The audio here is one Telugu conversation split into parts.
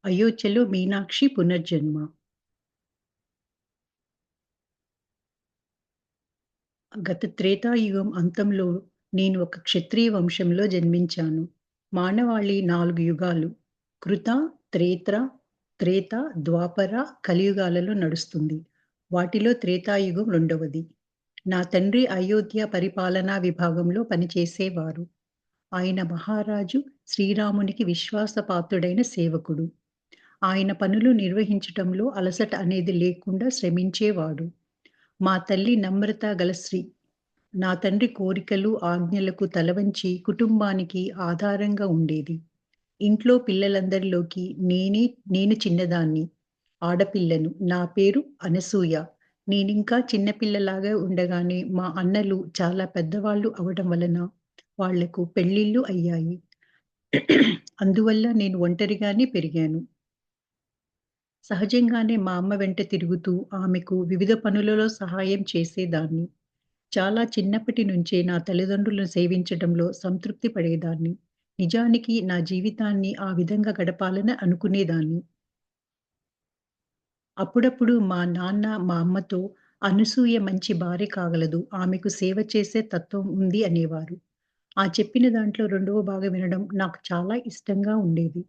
అయోధ్యలో మీనాక్షి పునర్జన్మ. గత త్రేతాయుగం అంతంలో నేను ఒక క్షత్రియ వంశంలో జన్మించాను. మానవాళి 4 యుగాలు కృత, త్రేత్ర, త్రేత, ద్వాపర, కలియుగాలలో నడుస్తుంది. వాటిలో త్రేతాయుగం రెండవది. నా తండ్రి అయోధ్య పరిపాలనా విభాగంలో పనిచేసేవారు. ఆయన మహారాజు శ్రీరామునికి విశ్వాసపాత్రుడైన సేవకుడు. ఆయన పనులు నిర్వహించటంలో అలసట అనేది లేకుండా శ్రమించేవాడు. మా తల్లి నమ్రత గల స్త్రీ. నా తండ్రి కోరికలు, ఆజ్ఞలకు తలవంచి కుటుంబానికి ఆధారంగా ఉండేది. ఇంట్లో పిల్లలందరిలోకి నేను చిన్నదాన్ని. ఆడపిల్లను. నా పేరు అనసూయ. నేనింకా చిన్న పిల్లలాగా ఉండగానే మా అన్నలు చాలా పెద్దవాళ్ళు అవ్వడం వలన వాళ్లకు పెళ్ళిళ్ళు అయ్యాయి. అందువల్ల నేను ఒంటరిగానే పెరిగాను. సహజంగానే మా అమ్మ వెంట తిరుగుతూ ఆమెకు వివిధ పనులలో సహాయం చేసేదాన్ని. చాలా చిన్నప్పటి నుంచే నా తల్లిదండ్రులను సేవించడంలో సంతృప్తి పడేదాన్ని. నిజానికి నా జీవితాన్ని ఆ విధంగా గడపాలని అనుకునేదాన్ని. అప్పుడప్పుడు మా నాన్న మా అమ్మతో "అనసూయ మంచి భార్య కాగలదు. ఆమెకు సేవ చేసే తత్వం ఉంది" అనేవారు. ఆ చెప్పిన దాంట్లో రెండవ భాగం వినడం నాకు చాలా ఇష్టంగా ఉండేది.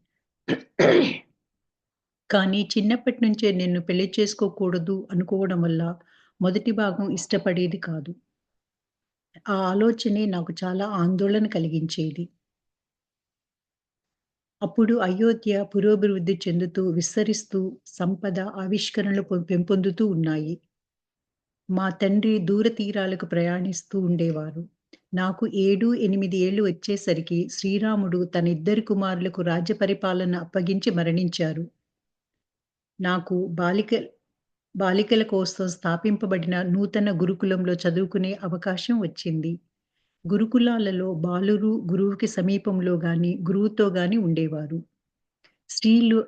కానీ చిన్నప్పటి నుంచే నిన్ను పెళ్లి చేసుకోకూడదు అనుకోవడం వల్ల మొదటి భాగం ఇష్టపడేది కాదు. ఆ ఆలోచనే నాకు చాలా ఆందోళన కలిగించేది. అప్పుడు అయోధ్య పురోభివృద్ధి చెందుతూ, విస్తరిస్తూ, సంపద, ఆవిష్కరణలు పెంపొందుతూ ఉన్నాయి. మా తండ్రి దూర తీరాలకు ప్రయాణిస్తూ ఉండేవారు. నాకు 7, 8 ఏళ్లు వచ్చేసరికి శ్రీరాముడు తన ఇద్దరు కుమారులకు రాజ్య పరిపాలన అప్పగించి మరణించారు. నాకు బాలికల కోసం స్థాపింపబడిన నూతన గురుకులంలో చదువుకునే అవకాశం వచ్చింది. గురుకులాలలో బాలురు గురువుకి సమీపంలో గాని, గురువుతో గాని ఉండేవారు.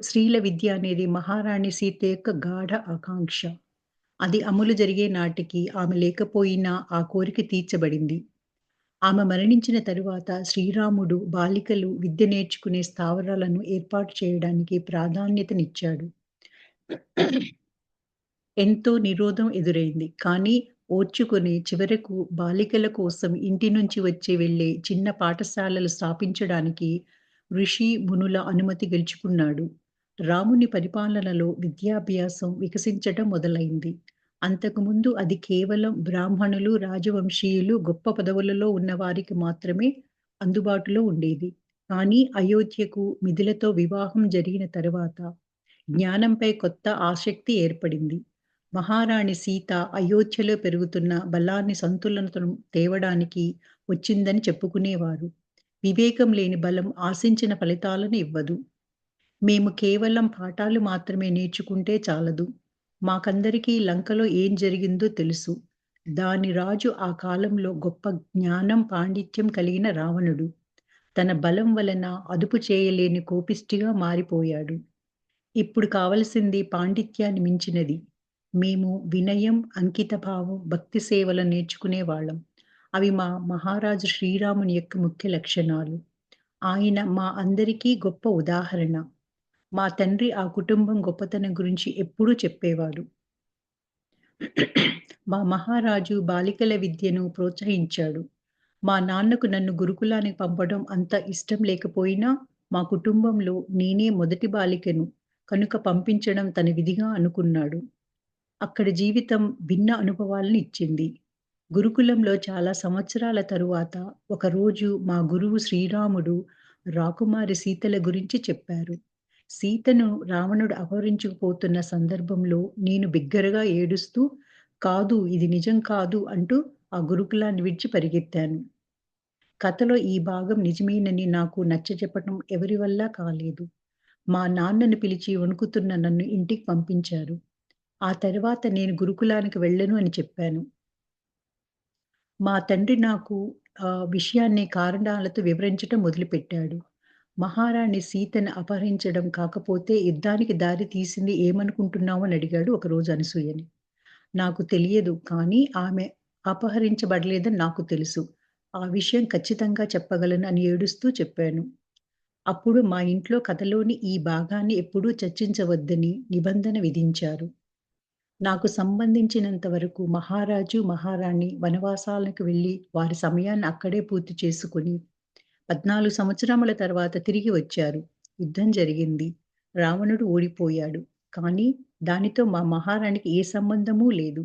స్త్రీల విద్య అనేది మహారాణి సీత యొక్క గాఢ ఆకాంక్ష. అది అమలు జరిగే నాటికి ఆమె లేకపోయినా ఆ కోరిక తీర్చబడింది. ఆమె మరణించిన తరువాత శ్రీరాముడు బాలికలు విద్య నేర్చుకునే స్థావరాలను ఏర్పాటు చేయడానికి ప్రాధాన్యతనిచ్చాడు. ఎంతో నిరోధం ఎదురైంది. కానీ ఓర్చుకొని చివరకు బాలికల కోసం ఇంటి నుంచి వెళ్ళే చిన్న పాఠశాలలు స్థాపించడానికి ఋషి, మునుల అనుమతి గెలుచుకున్నాడు. రాముని పరిపాలనలో విద్యాభ్యాసం వికసించటం మొదలైంది. అంతకుముందు అది కేవలం బ్రాహ్మణులు, రాజవంశీయులు, గొప్ప పదవులలో ఉన్నవారికి మాత్రమే అందుబాటులో ఉండేది. కానీ అయోధ్యకు మిథిలతో వివాహం జరిగిన తరువాత జ్ఞానంపై కొత్త ఆసక్తి ఏర్పడింది. మహారాణి సీత అయోధ్యలో పెరుగుతున్న బలాన్ని సంతులనతను తేవడానికి వచ్చిందని చెప్పుకునేవారు. వివేకం లేని బలం ఆశించిన ఫలితాలను ఇవ్వదు. మేము కేవలం పాఠాలు మాత్రమే నేర్చుకుంటే చాలదు. మాకందరికీ లంకలో ఏం జరిగిందో తెలుసు. దాని రాజు ఆ కాలంలో గొప్ప జ్ఞానం, పాండిత్యం కలిగిన రావణుడు. తన బలం వలన అదుపు చేయలేని కోపిష్టిగా మారిపోయాడు. ఇప్పుడు కావలసింది పాండిత్యాన్ని మించినది. మేము వినయం, అంకితభావం, భక్తి సేవలు నేర్చుకునేవాళ్ళం. అవి మా మహారాజు శ్రీరాముని యొక్క ముఖ్య లక్షణాలు. ఆయన మా అందరికీ గొప్ప ఉదాహరణ. మా తండ్రి ఆ కుటుంబం గొప్పతనం గురించి ఎప్పుడూ చెప్పేవాడు. మా మహారాజు బాలికల విద్యను ప్రోత్సహించాడు. మా నాన్నకు నన్ను గురుకులానికి పంపడం అంత ఇష్టం లేకపోయినా, మా కుటుంబంలో నేనే మొదటి బాలికను కనుక పంపించడం తన విధిగా అనుకున్నాడు. అక్కడి జీవితం భిన్న అనుభవాలను ఇచ్చింది. గురుకులంలో చాలా సంవత్సరాల తరువాత ఒకరోజు మా గురువు శ్రీరాముడు రాకుమారి సీతల గురించి చెప్పారు. సీతను రావణుడు అపహరించుకుపోతున్న సందర్భంలో నేను బిగ్గరగా ఏడుస్తూ, "కాదు, ఇది నిజం కాదు" అంటూ ఆ గురుకులాన్ని విడిచి పరిగెత్తాను. కథలో ఈ భాగం నిజమేనని నాకు నచ్చచెప్పటం ఎవరి వల్ల కాలేదు. మా నాన్నను పిలిచి వణుకుతున్న నన్ను ఇంటికి పంపించారు. ఆ తర్వాత నేను గురుకులానికి వెళ్ళను అని చెప్పాను. మా తండ్రి నాకు విషయాన్ని కారణాలతో వివరించటం మొదలుపెట్టాడు. మహారాణి సీతను అపహరించడం కాకపోతే యుద్ధానికి దారి తీసింది ఏమనుకుంటున్నావు అని అడిగాడు ఒకరోజు అనసూయని. నాకు తెలియదు. కానీ ఆమె అపహరించబడలేదని నాకు తెలుసు. ఆ విషయం ఖచ్చితంగా చెప్పగలను అని ఏడుస్తూ చెప్పాను. అప్పుడు మా ఇంట్లో కథలోని ఈ భాగాన్ని ఎప్పుడూ చర్చించవద్దని నిబంధన విధించారు. నాకు సంబంధించినంత వరకు మహారాజు, మహారాణి వనవాసాలకు వెళ్లి వారి సమయాన్ని అక్కడే పూర్తి చేసుకొని 14 సంవత్సరముల తర్వాత తిరిగి వచ్చారు. యుద్ధం జరిగింది. రావణుడు ఓడిపోయాడు. కానీ దానితో మా మహారాణికి ఏ సంబంధమూ లేదు.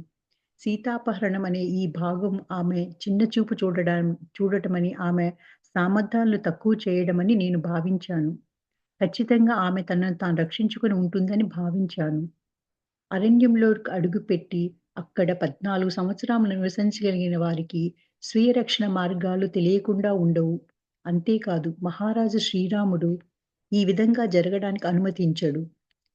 సీతాపహరణం అనే ఈ భాగం ఆమె చిన్న చూపు చూడటమని, ఆమె సామర్థ్యాలను తక్కువ చేయడమని నేను భావించాను. ఖచ్చితంగా ఆమె తనను తాను రక్షించుకొని ఉంటుందని భావించాను. అరణ్యంలోకి అడుగుపెట్టి అక్కడ 14 సంవత్సరాలు నివసించగలిగిన వారికి స్వీయ రక్షణ మార్గాలు తెలియకుండా ఉండవు. అంతేకాదు మహారాజు శ్రీరాముడు ఈ విధంగా జరగడానికి అనుమతించడు.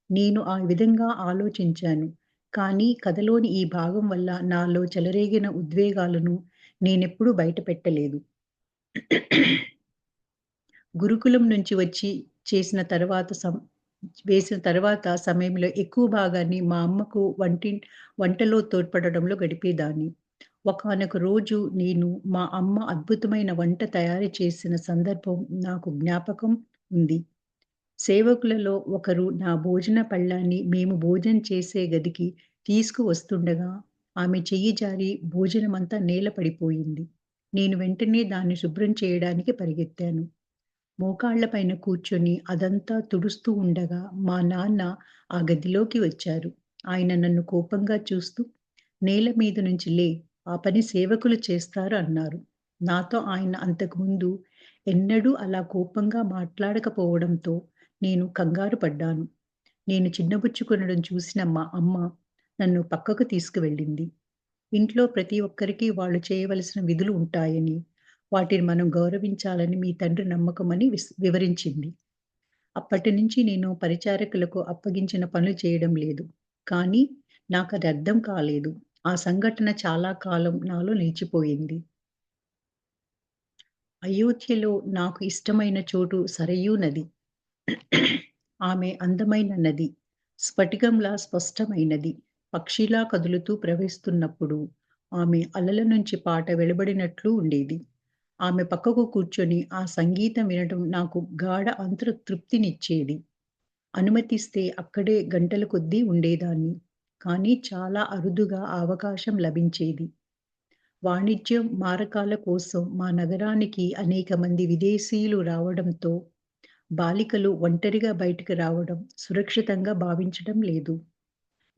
నేను ఆ విధంగా ఆలోచించాను. కానీ కథలోని ఈ భాగం వల్ల నాలో చెలరేగిన ఉద్వేగాలను నేనెప్పుడూ బయటపెట్టలేదు. గురుకులం నుంచి వచ్చి చేసిన తర్వాత వేసిన తర్వాత సమయంలో ఎక్కువ భాగాన్ని మా అమ్మకు వంటలో తోడ్పడడంలో గడిపేదాన్ని. ఒకానొక రోజు నేను మా అమ్మ అద్భుతమైన వంట తయారు చేసిన సందర్భం నాకు జ్ఞాపకం ఉంది. సేవకులలో ఒకరు నా భోజన పళ్ళాన్ని మేము భోజనం చేసే గదికి తీసుకువస్తుండగా ఆమె చెయ్యి జారి భోజనమంతా నేల పడిపోయింది. నేను వెంటనే దాన్ని శుభ్రం చేయడానికి పరిగెత్తాను. మోకాళ్ళ పైన కూర్చొని అదంతా తుడుస్తూ ఉండగా మా నాన్న ఆ గదిలోకి వచ్చారు. ఆయన నన్ను కోపంగా చూస్తూ, "నేల మీద నుంచి లే! ఆ పని సేవకులు చేస్తారు" అన్నారు. నాతో ఆయన అంతకుముందు ఎన్నడూ అలా కోపంగా మాట్లాడకపోవడంతో నేను కంగారు పడ్డాను. నేను చిన్నబుచ్చుకొనడం చూసిన మా అమ్మ నన్ను పక్కకు తీసుకువెళ్ళింది. ఇంట్లో ప్రతి ఒక్కరికి వాళ్ళు చేయవలసిన విధులు ఉంటాయని, వాటిని మనం గౌరవించాలని మీ తండ్రి నమ్మకమని వివరించింది. అప్పటినుంచి నేను పరిచారకులకు అప్పగించిన పనులు చేయడం లేదు. కానీ నాకది అర్థం కాలేదు. ఆ సంఘటన చాలా కాలం నాలో నిలిచిపోయింది. అయోధ్యలో నాకు ఇష్టమైన చోటు సరయూ నది. ఆమె అందమైన నది. స్ఫటికంలా స్పష్టమైనది. పక్షిలా కదులుతూ ప్రవహిస్తున్నప్పుడు ఆమె అలల నుంచి పాట వెలువడినట్లు ఉండేది. ఆమె పక్కకు కూర్చొని ఆ సంగీతం వినడం నాకు గాఢ తృప్తినిచ్చేది. అనుమతిస్తే అక్కడే గంటల కొద్దీ ఉండేదాన్ని. కానీ చాలా అరుదుగా ఆ అవకాశం లభించేది. వాణిజ్యం, మారకాల కోసం మా నగరానికి అనేక మంది విదేశీయులు రావడంతో బాలికలు ఒంటరిగా బయటికి రావడం సురక్షితంగా భావించడం లేదు.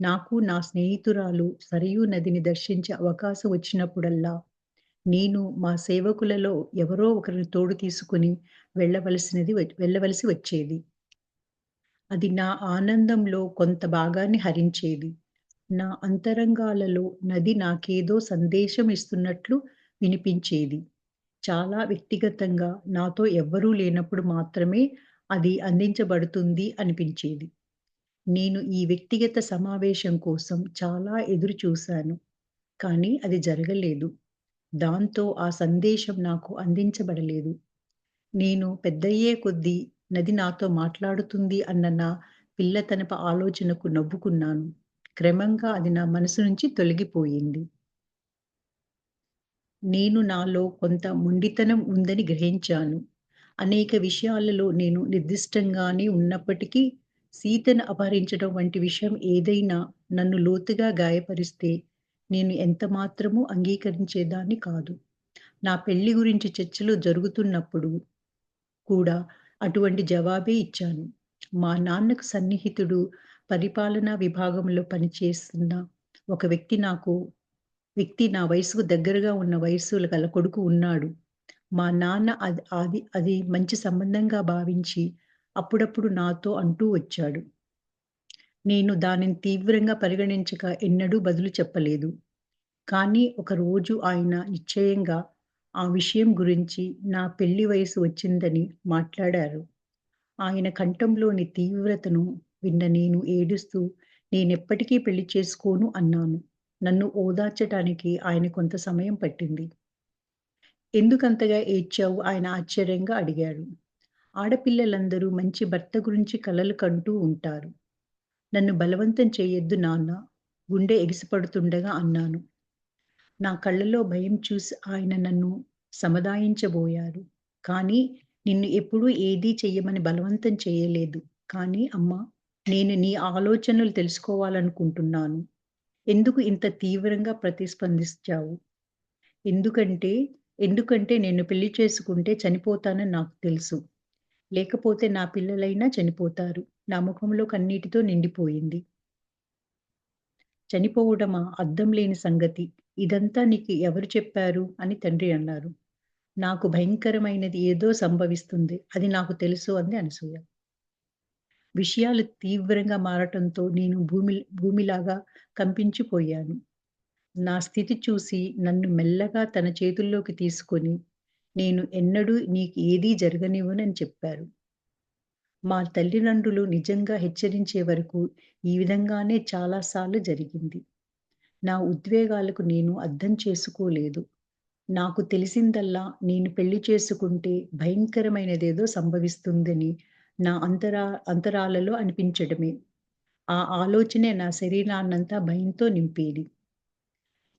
నాకు నా స్నేహితురాలు సరయూ నదిని దర్శించే అవకాశం వచ్చినప్పుడల్లా, నేను మా సేవకులలో ఎవరో ఒకరిని తోడు తీసుకొని వెళ్ళవలసి వచ్చేది. అది నా ఆనందంలో కొంత భాగాన్ని హరించేది. నా అంతరంగాలలో నది నాకేదో సందేశం ఇస్తున్నట్లు వినిపించేది. చాలా వ్యక్తిగతంగా నాతో ఎవ్వరూ లేనప్పుడు మాత్రమే అది అందించబడుతుంది అనిపించేది. నేను ఈ వ్యక్తిగత సమావేశం కోసం చాలా ఎదురు చూశాను. కానీ అది జరగలేదు. దాంతో ఆ సందేశం నాకు అందించబడలేదు. నేను పెద్దయ్యే కొద్దీ నది నాతో మాట్లాడుతుంది అన్న నా పిల్లతనపు ఆలోచనకు నవ్వుకున్నాను. క్రమంగా అది నా మనసు నుంచి తొలగిపోయింది. నేను నాలో కొంత మొండితనం ఉందని గ్రహించాను. అనేక విషయాలలో నేను నిర్దిష్టంగానే ఉన్నప్పటికీ, సీతను అపహరించడం వంటి విషయం ఏదైనా నన్ను లోతుగా గాయపరిస్తే, నేను ఎంత మాత్రమూ అంగీకరించేదాన్ని కాదు. నా పెళ్లి గురించి చర్చలు జరుగుతున్నప్పుడు కూడా అటువంటి జవాబే ఇచ్చాను. మా నాన్నకు సన్నిహితుడు పరిపాలనా విభాగంలో పనిచేస్తున్న ఒక వ్యక్తి నా వయసుకు దగ్గరగా ఉన్న వయస్సుల గల కొడుకు ఉన్నాడు. మా నాన్న అది మంచి సంబంధంగా భావించి అప్పుడప్పుడు నాతో అంటూ వచ్చాడు. నేను దానిని తీవ్రంగా పరిగణించక ఎన్నడూ బదులు చెప్పలేదు. కానీ ఒకరోజు ఆయన నిశ్చయంగా ఆ విషయం గురించి నా పెళ్లి వయసు వచ్చిందని మాట్లాడారు. ఆయన కంఠంలోని తీవ్రతను విన్న నేను ఏడుస్తూ, "నేనెప్పటికీ పెళ్లి చేసుకోను" అన్నాను. నన్ను ఓదార్చటానికి ఆయన కొంత సమయం పట్టింది. "ఎందుకంతగా ఏడ్చావు?" ఆయన ఆశ్చర్యంగా అడిగాడు. "ఆడపిల్లలందరూ మంచి భర్త గురించి కలలు కంటూ ఉంటారు. నన్ను బలవంతం చెయ్యొద్దు నాన్న" గుండె ఎగిసిపడుతుండగా అన్నాను. నా కళ్ళలో భయం చూసి ఆయన నన్ను సముదాయించబోయారు. కానీ నిన్ను ఎప్పుడూ ఏదీ చెయ్యమని బలవంతం చేయలేదు. కానీ అమ్మా, నేను నీ ఆలోచనలు తెలుసుకోవాలనుకుంటున్నాను. ఎందుకు ఇంత తీవ్రంగా ప్రతిస్పందించావు? ఎందుకంటే, ఎందుకంటే నేను పెళ్లి చేసుకుంటే చనిపోతానని నాకు తెలుసు. లేకపోతే నా పిల్లలైనా చనిపోతారు. నా ముఖంలో కన్నీటితో నిండిపోయింది. చనిపోవడమా? అర్థం లేని సంగతి. ఇదంతా నీకు ఎవరు చెప్పారు? అని తండ్రి అన్నారు. నాకు భయంకరమైనది ఏదో సంభవిస్తుంది. అది నాకు తెలుసు అంది అనసూయ. విషయాలు తీవ్రంగా మారటంతో నేను భూమిలాగా కంపించిపోయాను. నా స్థితి చూసి నన్ను మెల్లగా తన చేతుల్లోకి తీసుకొని, నేను ఎన్నడూ నీకు ఏదీ జరగనివ్వనని చెప్పారు. మా తల్లిదండ్రులు నిజంగా హెచ్చరించే వరకు ఈ విధంగానే చాలా సార్లు జరిగింది. నా ఉద్వేగాలకు నేను అర్థం చేసుకోలేదు. నాకు తెలిసిందల్లా నేను పెళ్లి చేసుకుంటే భయంకరమైనదేదో సంభవిస్తుందని నా అంతరాలలో అనిపించడమే. ఆ ఆలోచనే నా శరీరాన్నంతా భయంతో నింపేది.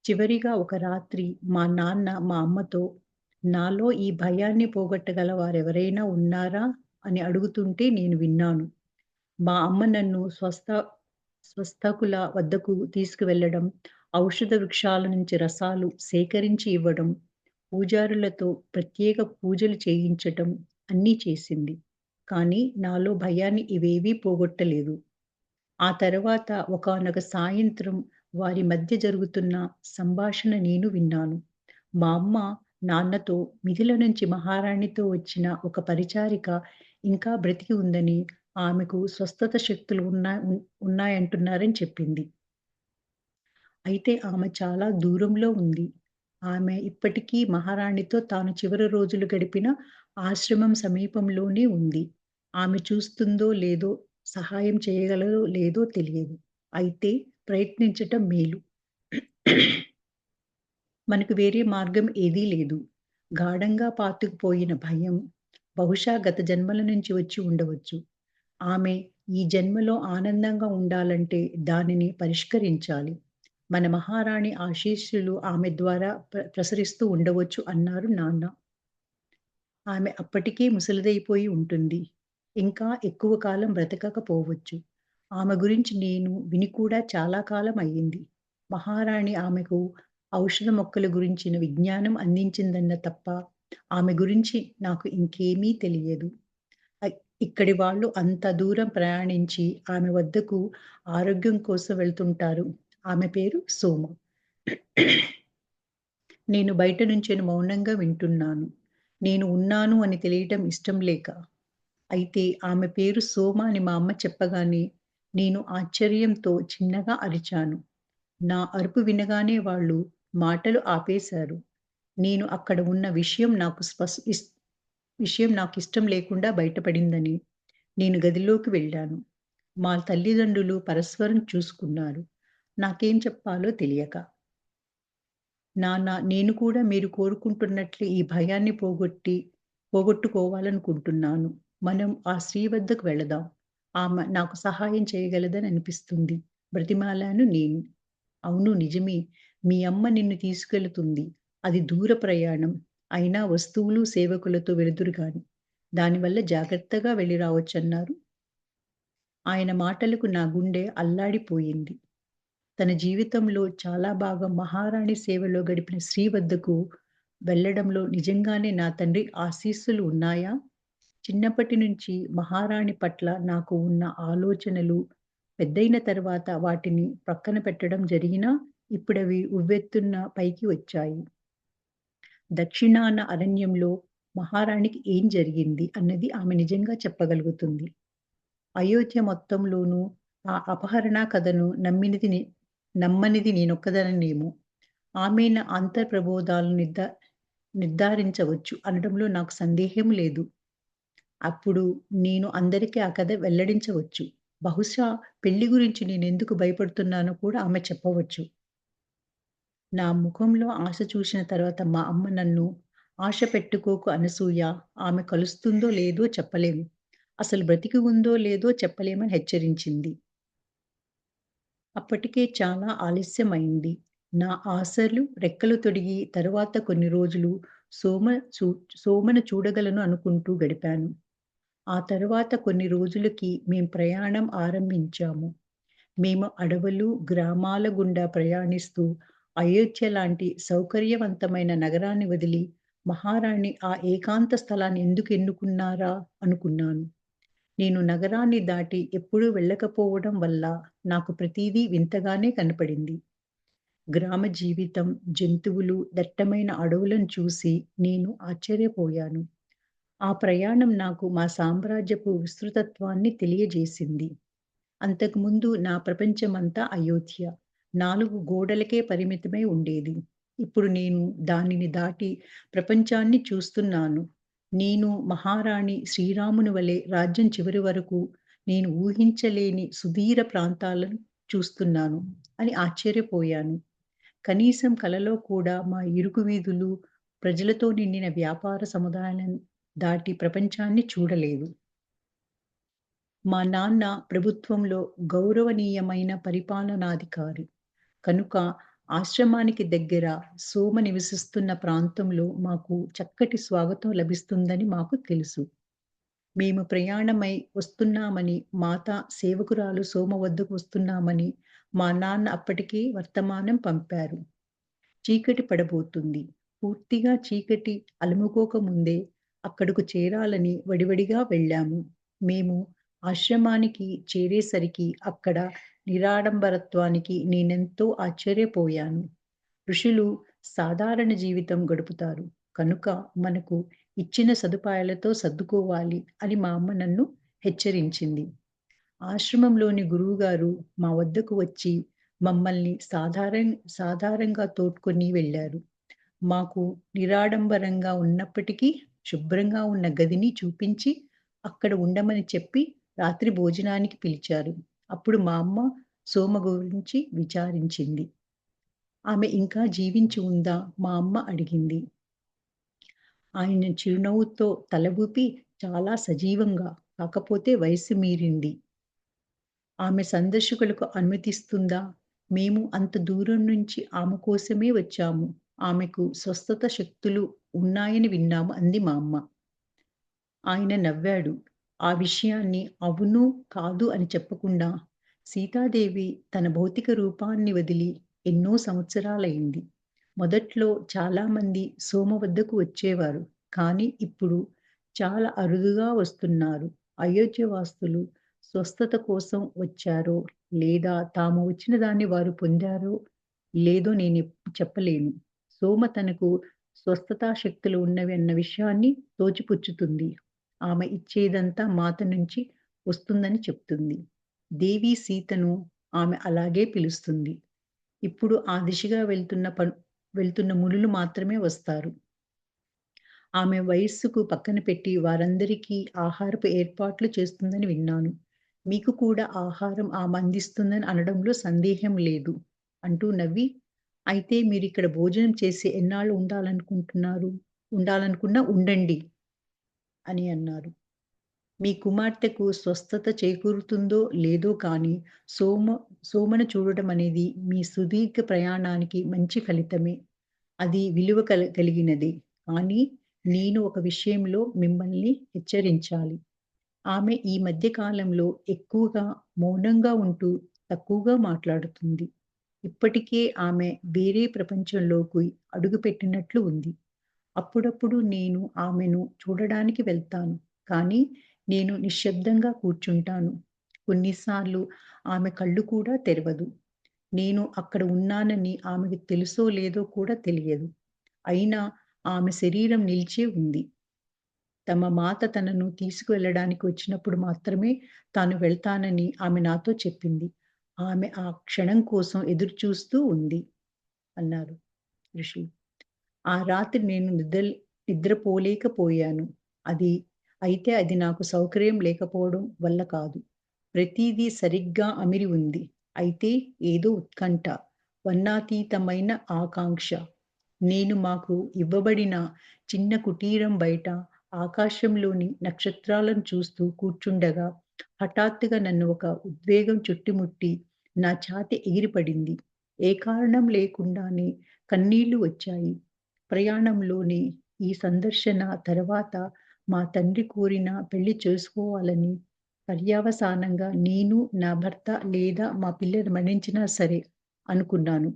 చివరిగా ఒక రాత్రి మా నాన్న మా అమ్మతో నాలో ఈ భయాన్ని పోగొట్టగల వారెవరైనా ఉన్నారా అని అడుగుతుంటే నేను విన్నాను. మా అమ్మ నన్ను స్వస్థకుల వద్దకు తీసుకువెళ్ళడం, ఔషధ వృక్షాల నుంచి రసాలు సేకరించి ఇవ్వడం, పూజారులతో ప్రత్యేక పూజలు చేయించటం అన్నీ చేసింది. కానీ నాలో భయాన్ని ఇవేవీ పోగొట్టలేదు. ఆ తర్వాత ఒకానొక సాయంత్రం వారి మధ్య జరుగుతున్న సంభాషణ నేను విన్నాను. మా అమ్మ నాన్నతో మిథిల నుంచి మహారాణితో వచ్చిన ఒక పరిచారిక ఇంకా బ్రతికి ఉందని, ఆమెకు స్వస్థత శక్తులు ఉన్నాయంటున్నారని చెప్పింది. అయితే ఆమె చాలా దూరంలో ఉంది. ఆమె ఇప్పటికీ మహారాణితో తాను చివరి రోజులు గడిపిన ఆశ్రమం సమీపంలోనే ఉంది. ఆమె చూస్తుందో లేదో, సహాయం చేయగలదో లేదో తెలియదు. అయితే ప్రయత్నించటం మేలు. మనకు వేరే మార్గం ఏదీ లేదు. గాఢంగా పాతుకుపోయిన భయం బహుశా గత జన్మల నుంచి వచ్చి ఉండవచ్చు. ఆమె ఈ జన్మలో ఆనందంగా ఉండాలంటే దానిని పరిష్కరించాలి. మన మహారాణి ఆశీస్సులు ఆమె ద్వారా ప్రసరిస్తూ ఉండవచ్చు అన్నారు నాన్న. ఆమె అప్పటికే ముసలిదైపోయి ఉంటుంది. ఇంకా ఎక్కువ కాలం బ్రతకకపోవచ్చు. ఆమె గురించి నేను విని కూడా చాలా కాలం అయ్యింది. మహారాణి ఆమెకు ఔషధ మొక్కల గురించిన విజ్ఞానం అందించిందన్న తప్ప, ఆమె గురించి నాకు ఇంకేమీ తెలియదు. అయ్ ఇక్కడి వాళ్ళు అంత దూరం ప్రయాణించి ఆమె వద్దకు ఆరోగ్యం కోసం వెళ్తుంటారు. ఆమె పేరు సోమ. నేను బయట నుంచెని మౌనంగా వింటున్నాను. నేను ఉన్నాను అని తెలియటం ఇష్టం లేక. అయితే ఆమె పేరు సోమ అని మా అమ్మ చెప్పగానే నేను ఆశ్చర్యంతో చిన్నగా అరిచాను. నా అరుపు వినగానే వాళ్ళు మాటలు ఆపేశారు. నేను అక్కడ ఉన్న విషయం నాకిష్టం లేకుండా బయటపడిందని నేను గదిలోకి వెళ్ళాను. మా తల్లిదండ్రులు పరస్పరం చూసుకున్నారు. నాకేం చెప్పాలో తెలియక. నాన్న, నేను కూడా మీరు కోరుకుంటున్నట్లే ఈ భయాన్ని పోగొట్టుకోవాలనుకుంటున్నాను. మనం ఆ స్త్రీ వద్దకు వెళదాం. ఆమె నాకు సహాయం చేయగలదని అనిపిస్తుంది. బ్రతిమాలాను నేను. అవును నిజమే. మీ అమ్మ నిన్ను తీసుకెళుతుంది. అది దూర ప్రయాణం. అయినా వస్తువులు, సేవకులతో వెళుదురు గాని. దానివల్ల జాగ్రత్తగా వెళ్లి రావచ్చన్నారు. ఆయన మాటలకు నా గుండె అల్లాడిపోయింది. తన జీవితంలో చాలా భాగం మహారాణి సేవలో గడిపిన స్త్రీ వద్దకు వెళ్ళడంలో నిజంగానే నా తండ్రి ఆశీస్సులు ఉన్నాయా? చిన్నప్పటి నుంచి మహారాణి పట్ల నాకు ఉన్న ఆలోచనలు పెద్దయిన తర్వాత వాటిని పక్కన పెట్టడం జరిగినా, ఇప్పుడవి ఉవ్వెత్తున పైకి వచ్చాయి. దక్షిణాన అరణ్యంలో మహారాణికి ఏం జరిగింది అన్నది ఆమె నిజంగా చెప్పగలుగుతుంది. అయోధ్య మొత్తంలోనూ ఆ అపహరణ కథను నమ్మనిది నేనొక్కదానినేమో. ఆమె నా అంతర్ప్రబోధాలను నిర్ధారించవచ్చు అనడంలో నాకు సందేహం లేదు. అప్పుడు నేను అందరికీ ఆ కథ వెల్లడించవచ్చు. బహుశా పెళ్లి గురించి నేనెందుకు భయపడుతున్నానో కూడా ఆమె చెప్పవచ్చు. నా ముఖంలో ఆశ చూసిన తర్వాత మా అమ్మ నన్ను ఆశ పెట్టుకోకు అనసూయ. ఆమె కలుస్తుందో లేదో చెప్పలేము. అసలు బ్రతికి ఉందో లేదో చెప్పలేమని హెచ్చరించింది. అప్పటికే చాలా ఆలస్యమైంది. నా ఆశలు రెక్కలు తొడిగి తరువాత కొన్ని రోజులు సోమ చూ సోమను చూడగలను అనుకుంటూ గడిపాను. ఆ తరువాత కొన్ని రోజులకి మేం ప్రయాణం ఆరంభించాము. మేము అడవులు, గ్రామాల గుండా ప్రయాణిస్తూ అయోధ్య లాంటి సౌకర్యవంతమైన నగరాన్ని వదిలి మహారాణి ఆ ఏకాంత స్థలాన్ని ఎందుకు ఎన్నుకున్నారా అనుకున్నాను. నేను నగరాన్ని దాటి ఎప్పుడూ వెళ్ళకపోవడం వల్ల నాకు ప్రతీదీ వింతగానే కనపడింది. గ్రామ జీవితం, జంతువులు, దట్టమైన అడవులను చూసి నేను ఆశ్చర్యపోయాను. ఆ ప్రయాణం నాకు మా సామ్రాజ్యపు విస్తృతత్వాన్ని తెలియజేసింది. అంతకుముందు నా ప్రపంచమంతా అయోధ్య. 4 గోడలకే పరిమితమై ఉండేది. ఇప్పుడు నేను దానిని దాటి ప్రపంచాన్ని చూస్తున్నాను. నేను మహారాణి శ్రీరాముని వలె రాజ్యం చివరి వరకు నేను ఊహించలేని సుదీర ప్రాంతాలను చూస్తున్నాను అని ఆశ్చర్యపోయాను. కనీసం కలలో కూడా మా ఇరుకు వీధులు, ప్రజలతో నిండిన వ్యాపార సముదాయాలను దాటి ప్రపంచాన్ని చూడలేదు. మా నాన్న ప్రభుత్వంలో గౌరవనీయమైన పరిపాలనాధికారి. కనుక ఆశ్రమానికి దగ్గర సోమ నివసిస్తున్న ప్రాంతంలో మాకు చక్కటి స్వాగతం లభిస్తుందని మాకు తెలుసు. మేము ప్రయాణమై వస్తున్నామని, మాత సేవకురాలు సోమ వద్దకు వస్తున్నామని మా నాన్న అప్పటికే వర్తమానం పంపారు. చీకటి పడబోతుంది. పూర్తిగా చీకటి అలుముకోకముందే అక్కడకు చేరాలని వడివడిగా వెళ్ళాము. మేము ఆశ్రమానికి చేరేసరికి అక్కడ నిరాడంబరత్వానికి నేనెంతో ఆశ్చర్యపోయాను. ఋషులు సాధారణ జీవితం గడుపుతారు. కనుక మనకు ఇచ్చిన సదుపాయాలతో సర్దుకోవాలి అని మా అమ్మ నన్ను హెచ్చరించింది. ఆశ్రమంలోని గురువుగారు మా వద్దకు వచ్చి మమ్మల్ని సాధారణంగా తోడ్కొని వెళ్లారు. మాకు నిరాడంబరంగా ఉన్నప్పటికీ శుభ్రంగా ఉన్న గదిని చూపించి అక్కడ ఉండమని చెప్పి రాత్రి భోజనానికి పిలిచారు. అప్పుడు మా అమ్మ సోమ గురించి విచారించింది. ఆమె ఇంకా జీవించి ఉందా? మా అమ్మ అడిగింది. ఆయన చిరునవ్వుతో తల ఊపి చాలా సజీవంగా, కాకపోతే వయస్సు మీరింది. ఆమె సందర్శకులకు అనుమతిస్తుందా? మేము అంత దూరం నుంచి ఆమె కోసమే వచ్చాము. ఆమెకు స్వస్థత శక్తులు ఉన్నాయని విన్నాము అంది మా అమ్మ. ఆయన నవ్వాడు. ఆ విషయాన్ని అవును, కాదు అని చెప్పకుండా సీతాదేవి తన భౌతిక రూపాన్ని వదిలి ఎన్నో సంవత్సరాలయింది. మొదట్లో చాలామంది సోమ వద్దకు వచ్చేవారు. కానీ ఇప్పుడు చాలా అరుదుగా వస్తున్నారు. అయోధ్యవాసులు స్వస్థత కోసం వచ్చారో, లేదా తాము వచ్చిన దాన్ని వారు పొందారో లేదో చెప్పలేను. సోమ తనకు స్వస్థతా శక్తులు ఉన్నవి అన్న విషయాన్ని తోచిపుచ్చుతుంది. ఆమె ఇచ్చేదంతా మాత నుంచి వస్తుందని చెప్తుంది. దేవి సీతను ఆమె అలాగే పిలుస్తుంది. ఇప్పుడు ఆ దిశగా వెళ్తున్న మునులు మాత్రమే వస్తారు. ఆమె వయస్సుకు పక్కన పెట్టి వారందరికీ ఆహారపు ఏర్పాట్లు చేస్తుందని విన్నాను. మీకు కూడా ఆహారం ఆమె అందిస్తుందని అనడంలో సందేహం లేదు అంటూ నవ్వి, అయితే మీరిక్కడ భోజనం చేసి ఎన్నాళ్ళు ఉండాలనుకున్నా ఉండండి అని అన్నారు. మీ కుమార్తెకు స్వస్థత చేకూరుతుందో లేదో కానీ సోమ సోమను చూడడం అనేది మీ సుదీర్ఘ ప్రయాణానికి మంచి ఫలితమే. అది విలువ కలిగినదే. కానీ నేను ఒక విషయంలో మిమ్మల్ని హెచ్చరించాలి. ఆమె ఈ మధ్య కాలంలో ఎక్కువగా మౌనంగా ఉంటూ తక్కువగా మాట్లాడుతుంది. ఇప్పటికే ఆమె వేరే ప్రపంచంలోకి అడుగుపెట్టినట్లు ఉంది. అప్పుడప్పుడు నేను ఆమెను చూడడానికి వెళ్తాను. కానీ నేను నిశ్శబ్దంగా కూర్చుంటాను. కొన్నిసార్లు ఆమె కళ్ళు కూడా తెరవదు. నేను అక్కడ ఉన్నానని ఆమెకు తెలుసో లేదో కూడా తెలియదు. అయినా ఆమె శరీరం నిలిచే ఉంది. తమ మాత తనను తీసుకువెళ్ళడానికి వచ్చినప్పుడు మాత్రమే తాను వెళ్తానని ఆమె నాతో చెప్పింది. ఆమె ఆ క్షణం కోసం ఎదురుచూస్తూ ఉంది అన్నారు ఋషి. ఆ రాత్రి నేను నిద్రపోలేకపోయాను. అది అది నాకు సౌకర్యం లేకపోవడం వల్ల కాదు. ప్రతీదీ సరిగ్గా అమిరి ఉంది. అయితే ఏదో ఉత్కంఠ, వర్ణాతీతమైన ఆకాంక్ష. నేను మాకు ఇవ్వబడిన చిన్న కుటీరం బయట ఆకాశంలోని నక్షత్రాలను చూస్తూ కూర్చుండగా హఠాత్తుగా నన్ను ఒక ఉద్వేగం చుట్టుముట్టి నా ఛాతీ ఎగిరిపడింది. ఏ కారణం లేకుండానే కన్నీళ్లు వచ్చాయి. ప్రయాణంలోని ఈ సందర్శన తర్వాత మా తండ్రి కోరిన పెళ్లి చేసుకోవాలని పర్యవసానంగా నేను, నా భర్త లేదా మా పిల్లలు మరణించినా సరే అనుకున్నాను.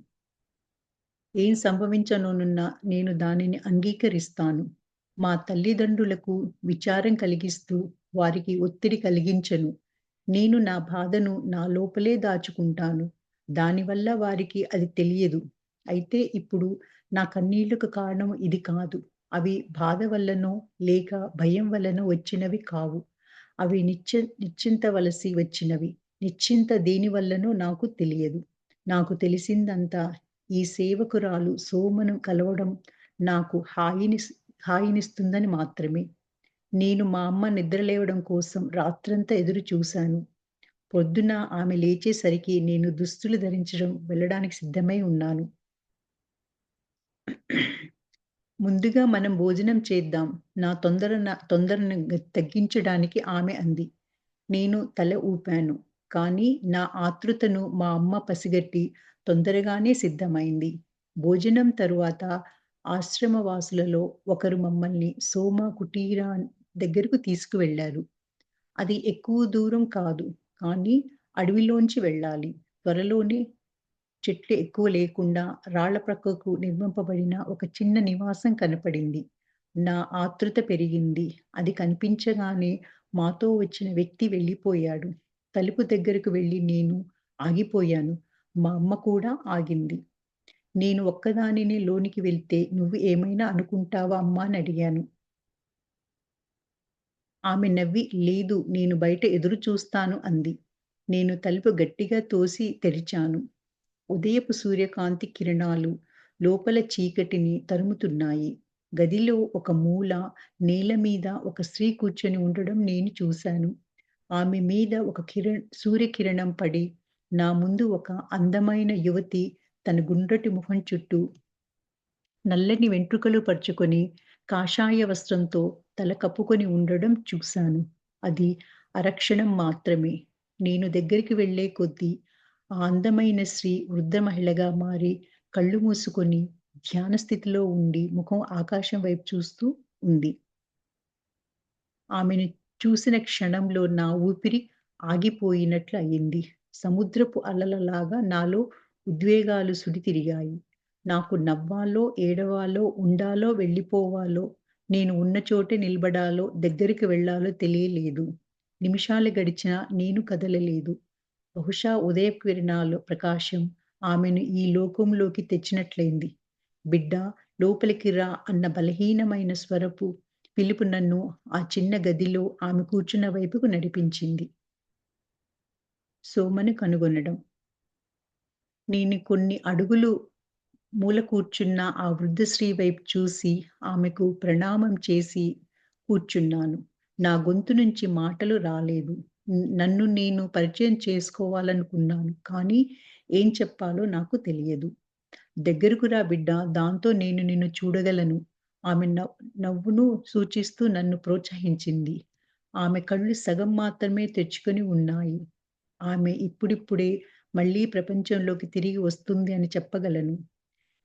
ఏం సంభవించనున్నా నేను దానిని అంగీకరిస్తాను. మా తల్లిదండ్రులకు విచారం కలిగిస్తూ వారికి ఒత్తిడి కలిగించను. నేను నా బాధను నా లోపలే దాచుకుంటాను. దానివల్ల వారికి అది తెలియదు. అయితే ఇప్పుడు నా కన్నీళ్లకు కారణం ఇది కాదు. అవి బాధ వల్లనో లేక భయం వల్లనో వచ్చినవి కావు. అవి నిశ్చింతవలసి వచ్చినవి. నిశ్చింత దేని వల్లనో నాకు తెలియదు. నాకు తెలిసిందంతా ఈ సేవకురాలు సోమను కలవడం నాకు హాయినిస్తుందని మాత్రమే. నేను మా అమ్మ నిద్రలేవడం కోసం రాత్రంతా ఎదురు చూశాను. పొద్దున ఆమె లేచేసరికి నేను దుస్తులు ధరించడం వెళ్ళడానికి సిద్ధమై ఉన్నాను. ముందుగా మనం భోజనం చేద్దాం. నా తొందరను తగ్గించడానికి ఆమె అంది. నేను తల ఊపాను. కానీ నా ఆతృతను మా అమ్మ పసిగట్టి తొందరగానే సిద్ధమైంది. భోజనం తరువాత ఆశ్రమవాసులలో ఒకరు మమ్మల్ని సోమ కుటీరా దగ్గరకు తీసుకువెళ్లారు. అది ఎక్కువ దూరం కాదు. కానీ అడవిలోంచి వెళ్ళాలి. త్వరలోనే చెట్లు ఎక్కువ లేకుండా రాళ్ల ప్రక్కకు నిర్మింపబడిన ఒక చిన్న నివాసం కనపడింది. నా ఆతృత పెరిగింది. అది కనిపించగానే మాతో వచ్చిన వ్యక్తి వెళ్ళిపోయాడు. తలుపు దగ్గరకు వెళ్లి నేను ఆగిపోయాను. మా అమ్మ కూడా ఆగింది. నేను ఒక్కదానినే లోనికి వెళ్తే నువ్వు ఏమైనా అనుకుంటావా అమ్మా అని అడిగాను. ఆమె నవ్వి లేదు నేను బయట ఎదురు చూస్తాను అంది. నేను తలుపు గట్టిగా తోసి తెరిచాను. ఉదయపు సూర్యకాంతి కిరణాలు లోపల చీకటిని తరుముతున్నాయి. గదిలో ఒక మూల నేల మీద ఒక స్త్రీ కూర్చొని ఉండడం నేను చూశాను. ఆమె మీద ఒక సూర్యకిరణం పడి నా ముందు ఒక అందమైన యువతి తన గుండ్రటి ముఖం చుట్టూ నల్లని వెంట్రుకలు పరుచుకొని కాషాయ వస్త్రంతో తల కప్పుకొని ఉండడం చూశాను. అది అరక్షణం మాత్రమే. నేను దగ్గరికి వెళ్ళే కొద్దీ ఆ అందమైన స్త్రీ వృద్ధ మహిళగా మారి కళ్ళు మూసుకొని ధ్యాన స్థితిలో ఉండి ముఖం ఆకాశం వైపు చూస్తూ ఉంది. ఆమెను చూసిన క్షణంలో నా ఊపిరి ఆగిపోయినట్లు అయింది. సముద్రపు అలలలాగా నాలో ఉద్వేగాలు సుడితిరిగాయి. నాకు నవ్వాలో, ఏడవాలో, ఉండాలో, వెళ్ళిపోవాలో, నేను ఉన్న చోటే నిలబడాలో, దగ్గరికి వెళ్ళాలో తెలియలేదు. నిమిషాలు గడిచినా నేను కదలలేదు. బహుశా ఉదయపు కిరణాల ప్రకాశం ఆమెను ఈ లోకంలోకి తెచ్చినట్లయింది. బిడ్డా లోపలికి రా అన్న బలహీనమైన స్వరపు పిలుపు నన్ను ఆ చిన్న గదిలో ఆమె కూర్చున్న వైపుకు నడిపించింది. సోమను కనుగొనడం. నేను కొన్ని అడుగులు మూల కూర్చున్న ఆ వృద్ధ స్త్రీ వైపు చూసి ఆమెకు ప్రణామం చేసి కూర్చున్నాను. నా గొంతు నుంచి మాటలు రాలేదు. నన్ను నేను పరిచయం చేసుకోవాలనుకున్నాను. కానీ ఏం చెప్పాలో నాకు తెలియదు. "దగ్గరకు రా బిడ్డా దాంతో నేను నిన్ను చూడగలను." ఆమె నవ్వును సూచిస్తూ నన్ను ప్రోత్సహించింది. ఆమె కళ్ళు సగం మాత్రమే తెరుచుకొని ఉన్నాయి. ఆమె ఇప్పుడిప్పుడే మళ్ళీ ప్రపంచంలోకి తిరిగి వస్తుంది అని చెప్పగలను.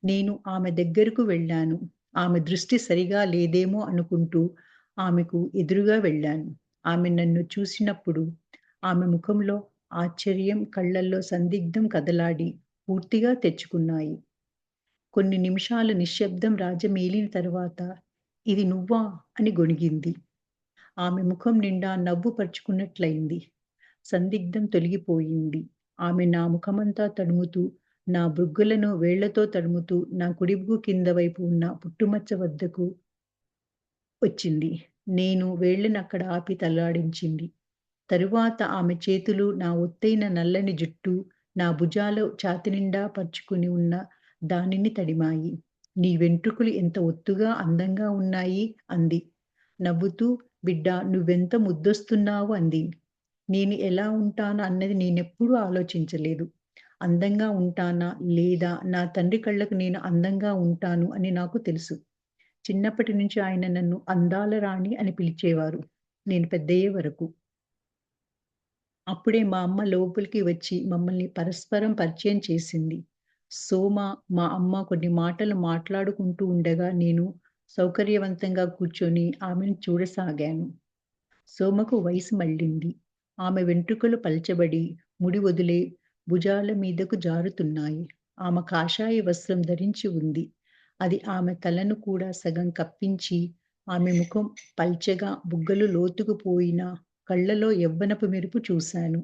నేను ఆమె దగ్గరకు వెళ్ళాను. ఆమె దృష్టి సరిగా లేదేమో అనుకుంటూ ఆమెకు ఎదురుగా వెళ్ళాను. ఆమె నన్ను చూసినప్పుడు ఆమె ముఖంలో ఆశ్చర్యం, కళ్ళల్లో సందిగ్ధం కదలాడి పూర్తిగా తెరుచుకున్నాయి. కొన్ని నిమిషాలు నిశ్శబ్దం రాజ్యమేలిన తరువాత, "ఇది నువ్వా?" అని గొణిగింది. ఆమె ముఖం నిండా నవ్వు పరుచుకున్నట్లయింది. సందిగ్ధం తొలగిపోయింది. ఆమె నా ముఖమంతా తడుముతూ, నా బుగ్గలను వేళ్లతో తడుముతూ, నా కుడి బుగ్గ కింద వైపు ఉన్న పుట్టుమచ్చ వద్దకు వచ్చింది. నేను వేళ్ళనక్కడ ఆపి తలాడించింది. తరువాత ఆమె చేతులు నా ఒత్తైన నల్లని జుట్టు, నా భుజాలు ఛాతీ నిండా పరుచుకుని ఉన్న దానిని తడిమాయి. "నీ వెంట్రుకలు ఎంత ఒత్తుగా, అందంగా ఉన్నాయి" అంది. నవ్వుతూ, "బిడ్డా నువ్వెంత ముద్దొస్తున్నావు" అంది. నేను ఎలా ఉంటానా అన్నది నేనెప్పుడూ ఆలోచించలేదు. అందంగా ఉంటానా? లేదా నా తండ్రి కళ్ళకు నేను అందంగా ఉంటాను అని నాకు తెలుసు. చిన్నప్పటి నుంచి ఆయన నన్ను అందాల రాణి అని పిలిచేవారు. నేను పెద్దయ్యే వరకు. అప్పుడే మా అమ్మ లోపలికి వచ్చి మమ్మల్ని పరస్పరం పరిచయం చేసింది. సోమ, మా అమ్మ కొన్ని మాటలు మాట్లాడుకుంటూ ఉండగా నేను సౌకర్యవంతంగా కూర్చొని ఆమెను చూడసాగాను. సోమకు వయసు మళ్ళింది. ఆమె వెంట్రుకలు పల్చబడి, ముడి వదిలే భుజాల మీదకు జారుతున్నాయి. ఆమె కాషాయ వస్త్రం ధరించి ఉంది. అది ఆమె తలను కూడా సగం కప్పించి, ఆమె ముఖం పల్చగా, బుగ్గలు లోతుకు పోయిన కళ్ళలో యవ్వనపు మెరుపు చూశాను.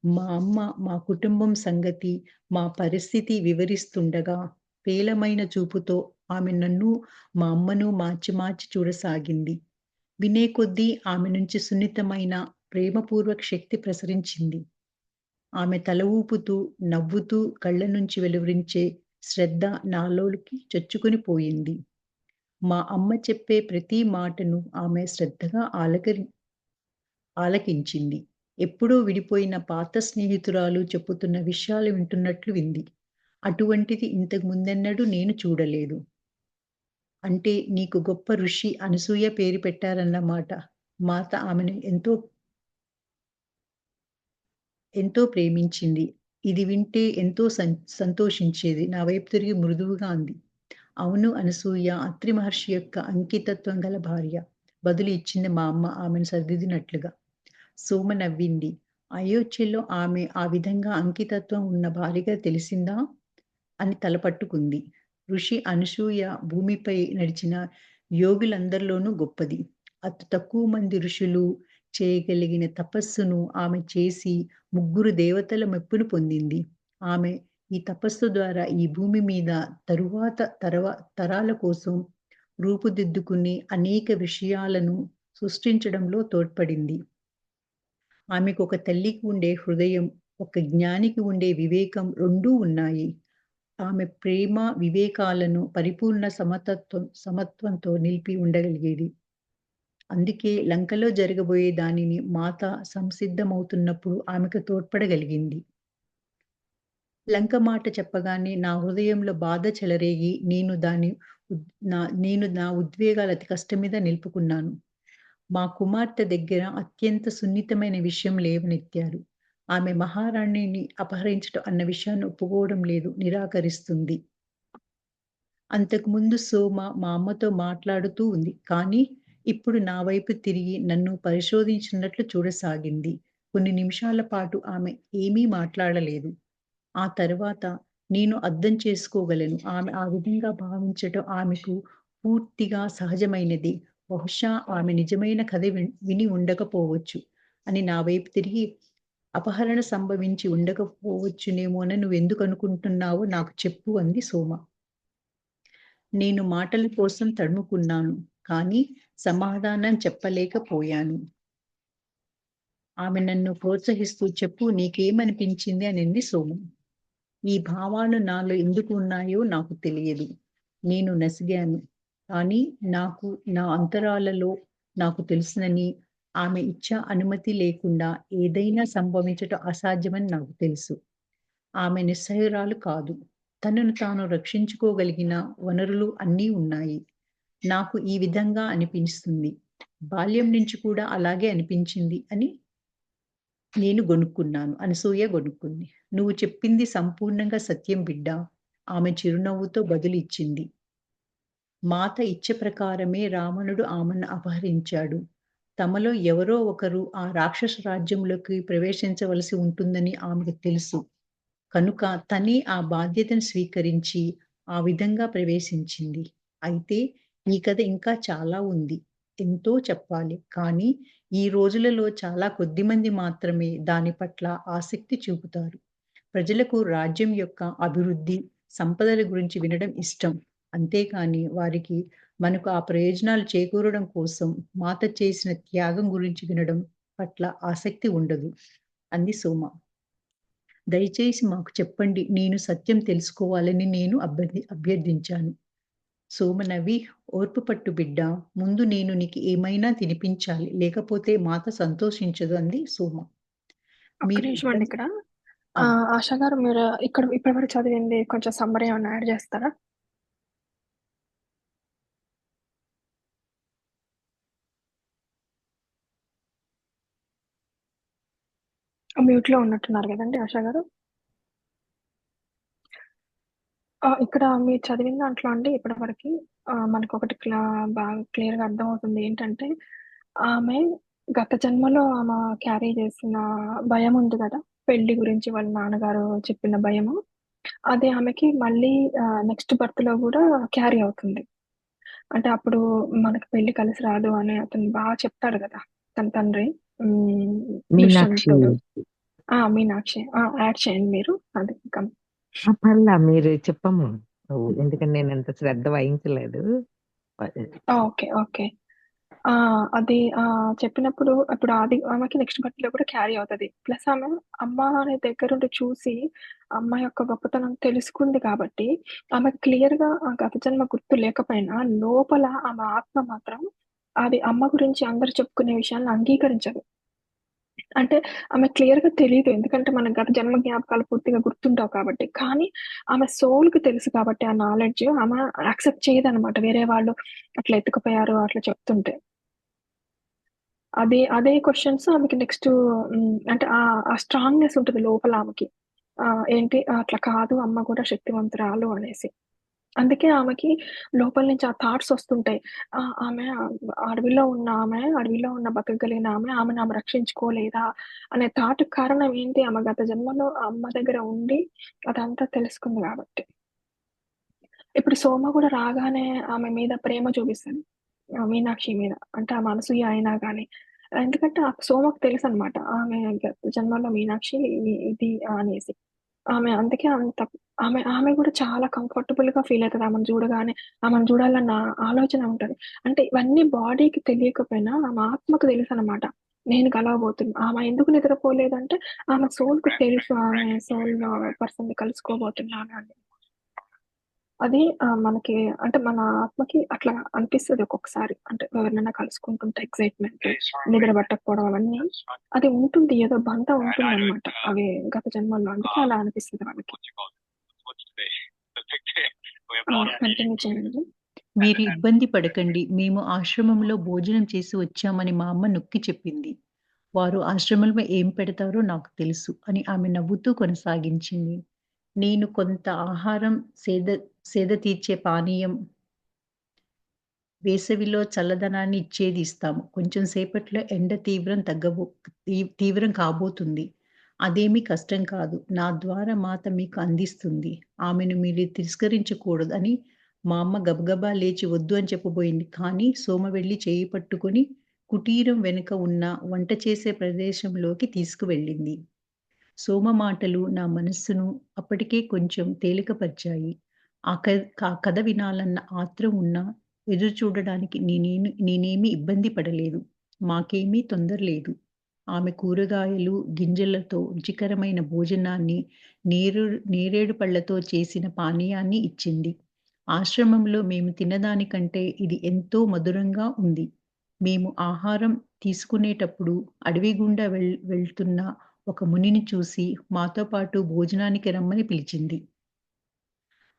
మా అమ్మ మా కుటుంబం సంగతి, మా పరిస్థితి వివరిస్తుండగా, పేలమైన చూపుతో ఆమె నన్ను, మా అమ్మను మార్చి మార్చి చూడసాగింది. వినే కొద్దీ ఆమె నుంచి సున్నితమైన, ప్రేమపూర్వక శక్తి ప్రసరించింది. ఆమె తల ఊపుతూ, నవ్వుతూ కళ్ళ నుంచి వెలువరించే శ్రద్ధ నాలోకి చొచ్చుకొని పోయింది. మా అమ్మ చెప్పే ప్రతి మాటను ఆమె శ్రద్ధగా ఆలకించింది. ఎప్పుడో విడిపోయిన పాత స్నేహితురాలు చెప్పుతున్న విషయాలు వింటున్నట్లు వింది. అటువంటిది ఇంతకు ముందెన్నడూ నేను చూడలేదు. అంటే నీకు గొప్ప ఋషి అనసూయ పేరు పెట్టారన్నమాట. మాత ఆమెను ఎంతో ప్రేమించింది. ఇది వింటే ఎంతో సంతోషించేది. నా వైపు తిరిగి మృదువుగా అంది. అవును అనసూయ అత్రి మహర్షి యొక్క అంకితత్వం గల భార్య. బదులు ఇచ్చింది మా అమ్మ ఆమెను సరిదిద్దినట్లుగా. సోమ నవ్వింది. అయోధ్యలో ఆమె ఆ విధంగా అంకితత్వం ఉన్న భార్యగా తెలిసిందా? అని తలపట్టుకుంది. ఋషి అనసూయ భూమిపై నడిచిన యోగులందరిలోనూ గొప్పది. అతి తక్కువ మంది ఋషులు చేయగలిగిన తపస్సును ఆమె చేసి ముగ్గురు దేవతల మెప్పును పొందింది. ఆమె ఈ తపస్సు ద్వారా ఈ భూమి మీద తరువాత తరాల కోసం రూపుదిద్దుకునే అనేక విషయాలను సృష్టించడంలో తోడ్పడింది. ఆమెకొక తల్లికి ఉండే హృదయం, ఒక జ్ఞానికి ఉండే వివేకం రెండూ ఉన్నాయి. ఆమె ప్రేమ, వివేకాలను పరిపూర్ణ సమత్వంతో నిలిపి ఉండగలిగేది. అందుకే లంకలో జరగబోయే దానిని మాత సంసిద్ధమవుతున్నప్పుడు ఆమెకు తోడ్పడగలిగింది. లంక మాట చెప్పగానే నా హృదయంలో బాధ చెలరేగి ఉద్ నేను నా ఉద్వేగాలు అతి కష్టం మీద నిలుపుకున్నాను. మా కుమార్తె దగ్గర అత్యంత సున్నితమైన విషయం లేవనెత్తారు. ఆమె మహారాణిని అపహరించడం అన్న విషయాన్ని ఒప్పుకోవడం లేదు, నిరాకరిస్తుంది. అంతకుముందు సోమ మా అమ్మతో మాట్లాడుతూ ఉంది. కానీ ఇప్పుడు నా వైపు తిరిగి నన్ను పరిశోధించినట్లు చూడసాగింది. కొన్ని నిమిషాల పాటు ఆమె ఏమీ మాట్లాడలేదు. ఆ తర్వాత నేను అర్థం చేసుకోగలను. ఆమె ఆ విధంగా భావించటం ఆమెకు పూర్తిగా సహజమైనది. బహుశా ఆమె నిజమైన కథ విని ఉండకపోవచ్చు అని నా వైపు తిరిగి అపహరణ సంభవించి ఉండకపోవచ్చునేమోనని నువ్వెందుకు అనుకుంటున్నావో నాకు చెప్పు అంది సోమ. నేను మాటల కోసం తడుముకున్నాను. కానీ సమాధానం చెప్పలేకపోయాను. ఆమె నన్ను ప్రోత్సహిస్తూ చెప్పు నీకేమనిపించింది అనింది సోమ. ఈ భావాలు నాలో ఎందుకు ఉన్నాయో నాకు తెలియదు. నేను నసిగాను. కానీ నాకు నా అంతరాలలో నాకు తెలుసునని ఆమె అనుమతి లేకుండా ఏదైనా సంభవించటం అసాధ్యమని నాకు తెలుసు. ఆమె నిస్సహాయురాలు కాదు. తనను తాను రక్షించుకోగలిగిన వనరులు అన్నీ ఉన్నాయి. నాకు ఈ విధంగా అనిపిస్తుంది. బాల్యం నుంచి కూడా అలాగే అనిపించింది అని నేను గొణుక్కున్నాను. అనసూయ గొణుక్కుంది. "నువ్వు చెప్పింది సంపూర్ణంగా సత్యం బిడ్డా" ఆమె చిరునవ్వుతో బదులిచ్చింది. మాత ఇచ్చ ప్రకారమే రావణుడు ఆమెను అపహరించాడు. తమలో ఎవరో ఒకరు ఆ రాక్షస రాజ్యంలోకి ప్రవేశించవలసి ఉంటుందని ఆమెకు తెలుసు. కనుక తనే ఆ బాధ్యతను స్వీకరించి ఆ విధంగా ప్రవేశించింది. అయితే ఈ కథ ఇంకా చాలా ఉంది. ఎంతో చెప్పాలి. కానీ ఈ రోజులలో చాలా కొద్దిమంది మాత్రమే దాని పట్ల ఆసక్తి చూపుతారు. ప్రజలకు రాజ్యం యొక్క అభివృద్ధి, సంపదల గురించి వినడం ఇష్టం. అంతేకాని వారికి మనకు ఆ ప్రయోజనాలు చేకూరడం కోసం మాత చేసిన త్యాగం గురించి వినడం పట్ల ఆసక్తి ఉండదు అంది సోమ. దయచేసి మాకు చెప్పండి. నేను సత్యం తెలుసుకోవాలని నేను అభ్యర్థించాను. సోమ నవ్వి, ఓర్పు పట్టు బిడ్డా. ముందు నేను నీకు ఏమైనా తినిపించాలి. లేకపోతే మాత సంతోషించదు అంది సోమ. ఒక్క మీరు నిమిషం అండి ఇక్కడ. ఆ! ఆశా గారు మీరు ఇక్కడ ఇప్పటివరకు చదివింది కొంచెం సమ్మరీ ఏమన్నా యాడ్ చేస్తారా? మ్యూట్‌లో ఉన్నట్టున్నారు గదండీ ఆశా గారు. ఇక్కడ మీరు చదివిన దాంట్లో అండి ఇప్పటివరకి మనకొకటి బాగా క్లియర్‌గా అర్థమవుతుంది. ఏంటంటే, ఆమె గత జన్మలో క్యారీ చేసిన భయముంది గదా! పెళ్లి గురించి వాళ్ళ నాన్నగారు చెప్పిన భయము. అది ఆమెకి మళ్ళీ నెక్స్ట్ బర్త్‌లో గూడా క్యారీ అవుతుంది. అంటే అప్పుడు మనకు పెళ్లి కలిసి రాదు అని అతను చెప్తాడు గదా! తన తండ్రి. హ్మ్. మీనాక్షి. దుష్యంతుడు. మీనాక్షి. యాడ్ చేయండి మీరు. అది పర్లా మీరు చెప్పమ్ము. నువ్వు ఎందుకంటే నేనంత శ్రద్ధ వహించలేదు. ఓకే. ఓకే. అది చెప్పినప్పుడు ఇప్పుడు ఆమెకి నెక్స్ట్ బర్త్‌లో కూడా క్యారీ అవుతది. ప్లస్ ఆమె అమ్మ అనే దగ్గరుండి చూసి, అమ్మ యొక్క గొప్పతనం తెలుసుకుంది కాబట్టి, ఆమెకు క్లియర్‌గా ఆ గత జన్మ గుర్తు లేకపోయినా, లోపల ఆమె ఆత్మ మాత్రం అది అమ్మ గురించి అందరూ చెప్పుకునే విషయాలను అంగీకరించదు. అంటే ఆమెకు క్లియర్‌గా తెలీదు. ఎందుకంటే మన గత జన్మ జ్ఞాపకాలు పూర్తిగా గుర్తుండవు కాబట్టి. కానీ ఆమె సోల్‌కి తెలుసు కాబట్టి ఆ నాలెడ్జ్ ఆమె యాక్సెప్ట్ చేయదనమాట. వేరే వాళ్ళు అట్లా ఎత్తుకుపోయారు అట్లా చెప్తుంటే. అదే క్వెషన్స్ ఆమెకి నెక్స్ట్ అంటే ఆ స్ట్రాంగ్‌నెస్ ఉంటది లోపల ఆమెకి. ఏంటి అట్లా కాదు అమ్మ కూడా శక్తివంతురాలు అనేసి. అందుకే ఆమెకి లోపల నుంచి ఆ థాట్స్ ఒస్తుంటాయి. ఆమె అడవిలో ఉన్న బతకగలిగిన ఆమెను ఆమె రక్షించుకోలేదా అనే థాట్‌కి కారణం ఏంటి? ఆమె గత జన్మలో ఆ అమ్మ దగ్గర ఉండి అదంతా తెలుసుకుంది గాబట్టి. ఇప్పుడు సోమ గూడా రాగానే ఆమె మీద ప్రేమ చూపిస్తది. మీనాక్షి మీద. అంటే ఆమె అనసూయ అయినా గాని. ఎందుకంటే ఆ సోమకి తెలుసనమాట. ఆమె గత జన్మలో మీనాక్షి ఇది అనేసి. అందుకే ఆమె గూడా చాలా కంఫర్టబుల్‌గా ఫీల్ అయితది ఆమెను చూడాలన్న ఆలోచన ఉంటది. అంటే ఇవన్నీ బాడీకి తెలియకపోయినా ఆమె ఆత్మకు తెలుసనమాట. నేను కలవబోతున్నా. ఆమె ఎందుకు నిద్రపోలేదంటే ఆమె సోల్‌కి తెలుసు. ఆమె సోల్‌లో పర్సన్‌ని కలుసుకోబోతున్నాను అని. అది మనకి అంటే మన ఆత్మకి అట్లా అనిపిస్తది ఒక్కొక్కసారి. అంటే ఎవరినైనా కలుసుకుంటుంటే ఎక్సైట్‌మెంట్, నిద్ర పట్టకపోవడం అవన్నీ అది ఉంటుంది. ఏదో బంధం ఉంటుందనమాట. అవి గత జన్మల్లో. అందుకే అలా అనిపిస్తది వాళ్ళకి. కంటిన్యూ చేయండి. మీరు ఇబ్బంది పడకండి. మేము ఆశ్రమంలో భోజనం చేసి వచ్చామని మా అమ్మ నొక్కి చెప్పింది. వారు ఆశ్రమంలో ఏం పెడతారో నాకు తెలుసు అని ఆమె నవ్వుతూ కొనసాగించింది. నేను కొంత ఆహారం, సేద సేద తీర్చే పానీయం వేసవిలో చల్లదనాన్ని ఇచ్చేది ఇస్తాము. కొంచెం సేపట్లో ఎండ తీవ్రం కాబోతుంది. అదేమీ కష్టం కాదు. నా ద్వారా మాత మీకు అందిస్తుంది. ఆమెను మీరు తిరస్కరించకూడదు అని మా అమ్మ గబగబా లేచి వద్దు అని చెప్పబోయింది. కానీ సోమ వెళ్లి చేయి పట్టుకొని కుటీరం వెనుక ఉన్న వంట చేసే ప్రదేశంలోకి తీసుకువెళ్ళింది. సోమ మాటలు నా మనస్సును అప్పటికే కొంచెం తేలికపరిచాయి. ఆ కథ వినాలన్న ఆత్రం ఉన్నా ఎదురు చూడడానికి నేనేమి ఇబ్బంది పడలేదు. మాకేమీ తొందర లేదు. ఆమె కూరగాయలు, గింజలతో రుచికరమైన భోజనాన్ని, నేరేడు పళ్ళతో చేసిన పానీయాన్ని ఇచ్చింది. ఆశ్రమంలో మేము తినదానికంటే ఇది ఎంతో మధురంగా ఉంది. మేము ఆహారం తీసుకునేటప్పుడు అడవి గుండా వెళ్తున్న ఒక మునిని చూసి మాతో పాటు భోజనానికి రమ్మని పిలిచింది.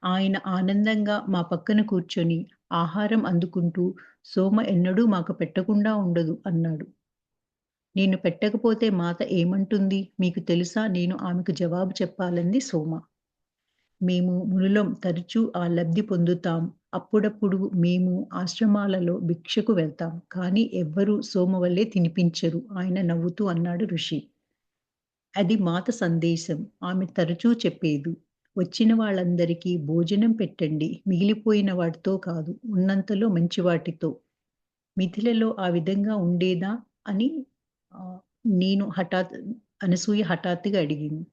ఆయన ఆనందంగా మా పక్కన కూర్చొని ఆహారం అందుకుంటూ సోమ ఎన్నడూ మాకు పెట్టకుండా ఉండదు అన్నాడు. నేను పెట్టకపోతే మాత ఏమంటుంది? మీకు తెలుసా నేను ఆమెకు జవాబు చెప్పాలంది సోమ. మేము మునులం తరచూ ఆ లబ్ధి పొందుతాం. అప్పుడప్పుడు మేము ఆశ్రమాలలో భిక్షకు వెళ్తాం. కానీ ఎవ్వరూ సోమ వల్లే తినిపించరు ఆయన నవ్వుతూ అన్నాడు ఋషి. అది మాత సందేశం. ఆమె తరచూ చెప్పేది. వచ్చిన వాళ్ళందరికీ భోజనం పెట్టండి. మిగిలిపోయిన వాటితో కాదు. ఉన్నంతలో మంచి వాటితో. మిథిలలో ఆ విధంగా ఉండేదా? అని ఆహ్, నేను అనసూయ హఠాత్తుగా అడిగింది.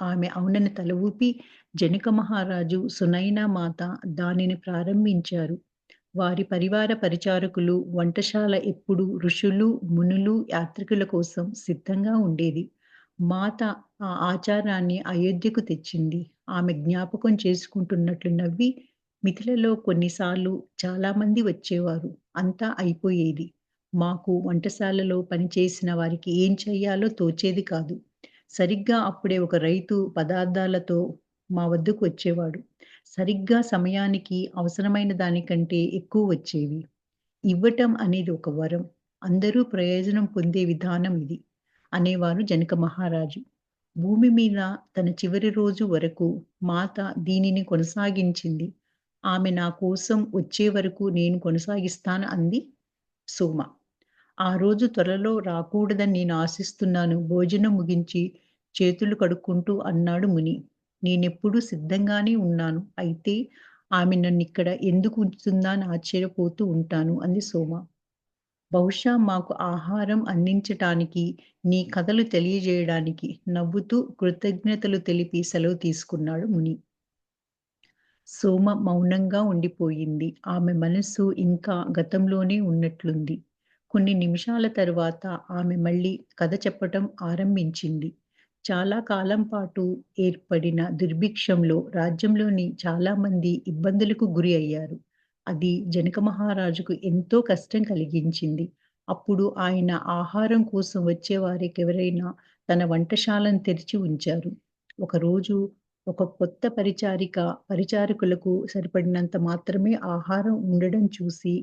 ఆమె అవునని తల ఊపి జనక మహారాజు, సునైనా మాత దానిని ప్రారంభించారు. వారి పరివార పరిచారకులు, వంటశాల ఎప్పుడూ ఋషులు, మునులు, యాత్రికుల కోసం సిద్ధంగా ఉండేది. మాత ఆ ఆచారాన్ని అయోధ్యకు తెచ్చింది. ఆమె జ్ఞాపకం చేసుకుంటున్నట్లు నవ్వి, మిథిలలో కొన్నిసార్లు చాలామంది వచ్చేవారు. అంతా అయిపోయేది. మాకు వంటశాలలో పనిచేసిన వారికి ఏం చెయ్యాలో తోచేది కాదు. సరిగ్గా అప్పుడే ఒక రైతు పదార్థాలతో మా వద్దకు వచ్చేవాడు. సరిగ్గా సమయానికి అవసరమైన దానికంటే ఎక్కువ వచ్చేవి. ఇవ్వటం అనేది ఒక వరం. అందరూ ప్రయోజనం పొందే విధానం ఇది అనేవారు జనక మహారాజు. భూమి మీద తన చివరి రోజు వరకు మాత దీనిని కొనసాగించింది. ఆమె నా కోసం వచ్చే వరకు నేను కొనసాగిస్తాను అంది సోమ. ఆ రోజు త్వరలో రాకూడదని నేను ఆశిస్తున్నాను. భోజనం ముగించి చేతులు కడుక్కుంటూ అన్నాడు ముని. నేనెప్పుడూ సిద్ధంగానే ఉన్నాను. అయితే ఆమె నన్నిక్కడ ఎందుకు ఉంచుతుందా అని ఆశ్చర్యపోతూ ఉంటాను అంది సోమ. బహుశా మాకు ఆహారం అందించటానికి, నీ కథలు తెలియజేయడానికి నవ్వుతూ కృతజ్ఞతలు తెలిపి సెలవు తీసుకున్నాడు ముని. సోమ మౌనంగా ఉండిపోయింది. ఆమె మనస్సు ఇంకా గతంలోనే ఉన్నట్లుంది. కొన్ని నిమిషాల తరువాత ఆమె మళ్ళీ కథ చెప్పటం ఆరంభించింది. చాలా కాలం పాటు ఏర్పడిన దుర్భిక్షంలో రాజ్యంలోని చాలామంది ఇబ్బందులకు గురి అయ్యారు. అది జనక మహారాజుకు ఎంతో కష్టం కలిగించింది. అప్పుడు ఆయన ఆహారం కోసం వచ్చేవారికెవరైనా తన వంటశాలను తెరిచి ఉంచారు. ఒకరోజు ఒక కొత్త పరిచారకులకు సరిపడినంత మాత్రమే ఆహారం ఉండడం చూసి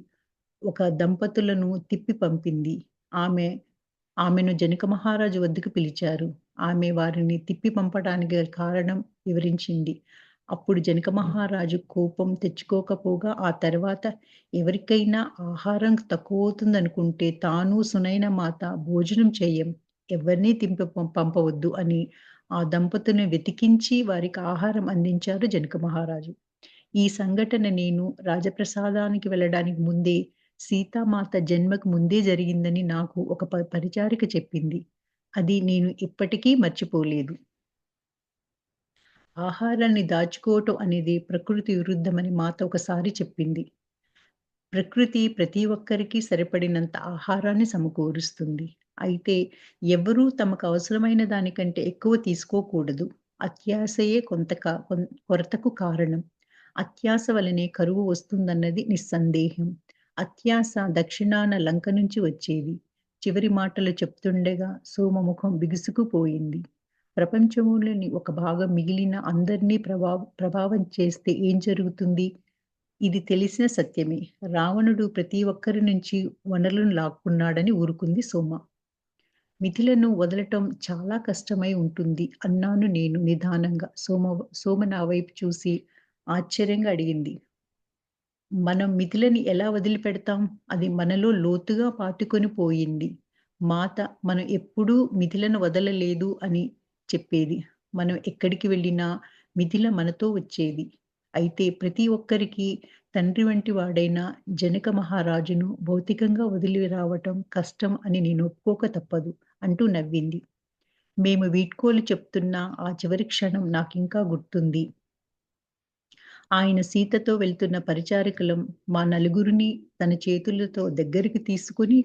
ఒక దంపతులను తిప్పి పంపింది. ఆమె ఆమెను జనక మహారాజు వద్దకు పిలిచారు. ఆమె వారిని తిప్పి పంపడానికి గల కారణం వివరించింది. అప్పుడు జనక మహారాజు కోపం తెచ్చుకోకపోగా ఆ తర్వాత ఎవరికైనా ఆహారం తక్కువవుతుందనుకుంటే తాను సునైన మాత భోజనం చెయ్యం. ఎవరిని పంపవద్దు అని ఆ దంపతులను వెతికించి వారికి ఆహారం అందించారు జనక మహారాజు. ఈ సంఘటన నేను రాజప్రసాదానికి వెళ్ళడానికి ముందే సీతామాత జన్మకు ముందే జరిగిందని నాకు ఒక పరిచారిక చెప్పింది. అది నేను ఇప్పటికీ మర్చిపోలేదు. ఆహారాన్ని దాచుకోవటం అనేది ప్రకృతి విరుద్ధమని మాత ఒకసారి చెప్పింది. ప్రకృతి ప్రతి ఒక్కరికి సరిపడినంత ఆహారాన్ని సమకూరుస్తుంది. అయితే ఎవ్వరూ తమకు అవసరమైన దానికంటే ఎక్కువ తీసుకోకూడదు. అత్యాశయే కొరతకు కారణం. అత్యాశ వలనే కరువు వస్తుందన్నది నిస్సందేహం. అత్యాశ దక్షిణాన లంక నుంచి వచ్చేది. చివరి మాటలు చెప్తుండగా సోమ ముఖం బిగుసుకుపోయింది. ప్రపంచంలోని ఒక భాగం మిగిలిన అందరినీ ప్రభావం చేస్తే ఏం జరుగుతుంది? ఇది తెలిసిన సత్యమే. రావణుడు ప్రతి ఒక్కరి నుంచి వనరులను లాక్కున్నాడని ఊరుకుంది సోమ. మిథిలను వదలటం చాలా కష్టమై ఉంటుంది అన్నాను నేను నిదానంగా. సోమ నా వైపు చూసి ఆశ్చర్యంగా అడిగింది. మనం మిథిలని ఎలా వదిలిపెడతాం? అది మనలో లోతుగా పాతుకొని పోయింది. మాత మనం ఎప్పుడూ మిథిలను వదలలేదు అని చెప్పేది. మనం ఎక్కడికి వెళ్ళినా మిథిల మనతో వచ్చేది. అయితే ప్రతి ఒక్కరికి తండ్రి వంటి వాడైన జనక మహారాజును భౌతికంగా వదిలి రావటం కష్టం అని నేను ఒప్పుకోక తప్పదు అంటూ నవ్వింది. మేము వీడ్కోలు చెప్తున్న ఆ చివరి క్షణం నాకింకా గుర్తుంది. ఆయన సీతతో వెళ్తున్న పరిచారికలం మా నలుగురిని తన చేతులతో దగ్గరికి తీసుకొని,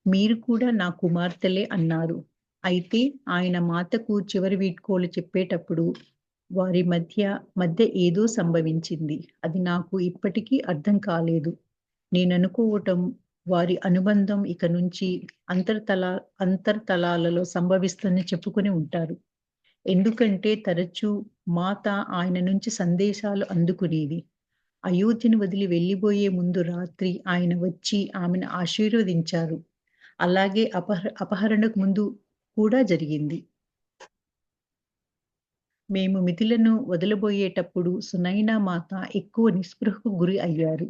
"మీరు కూడా నా కుమార్తెలే" అన్నారు. అయితే ఆయన మాతకు చివరి వీడ్కోలు చెప్పేటప్పుడు వారి మధ్య ఏదో సంభవించింది. అది నాకు ఇప్పటికీ అర్థం కాలేదు. నేననుకోవటం వారి అనుబంధం ఇక నుంచి అంతర్తలాలలో సంభవిస్తుందని చెప్పుకొని ఉంటారు. ఎందుకంటే తరచూ మాత ఆయన నుంచి సందేశాలు అందుకునేది. అయోధ్యను వదిలి వెళ్ళిబోయే ముందు రాత్రి ఆయన వచ్చి ఆమెను ఆశీర్వదించారు. అలాగే అపహరణకు ముందు కూడా జరిగింది. మేము మిథిలను వదలబోయేటప్పుడు సునైనా మాత ఎక్కువ నిస్పృహకు గురి అయ్యారు.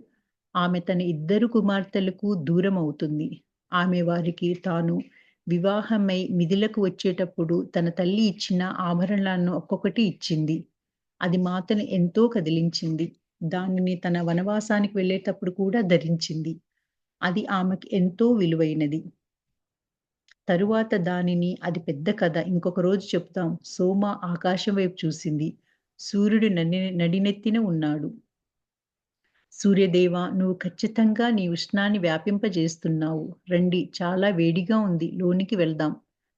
ఆమె తన ఇద్దరు కుమార్తెలకు దూరమవుతుంది. ఆమె వారికి తాను వివాహమై మిథిలకు వచ్చేటప్పుడు తన తల్లి ఇచ్చిన ఆభరణాలను ఒక్కొక్కటి ఇచ్చింది. అది మాతను ఎంతో కదిలించింది. దానిని తన వనవాసానికి వెళ్ళేటప్పుడు కూడా ధరించింది. అది ఆమెకు ఎంతో విలువైనది. తరువాత దానిని అది పెద్ద కథ. ఇంకొక రోజు చెప్తాం. సోమ ఆకాశం వైపు చూసింది. సూర్యుడు నడినెత్తిన ఉన్నాడు. సూర్యదేవా! నువ్వు ఖచ్చితంగా నీ ఉష్ణాన్ని వ్యాపింపజేస్తున్నావు. రండి చాలా వేడిగా ఉంది. లోనికి వెళ్దాం.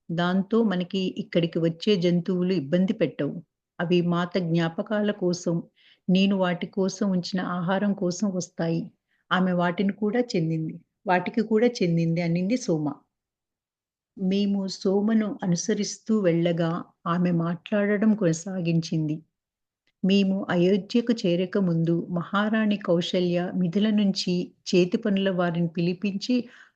దాంతో మనకి ఇక్కడికి వచ్చే జంతువులు ఇబ్బంది పెట్టవు. అవి మాత జ్ఞాపకాల కోసం, నేను వాటి కోసం ఉంచిన ఆహారం కోసం వస్తాయి. ఆమె వాటికి కూడా చెందింది అనింది సోమ. మేము సోమను అనుసరిస్తూ వెళ్ళగా ఆమె మాట్లాడడం కొనసాగించింది. మేము అయోధ్యకు చేరకముందు మహారాణి కౌసల్య మిథిల నుంచి చేతి పనుల వారిని పిలిపించి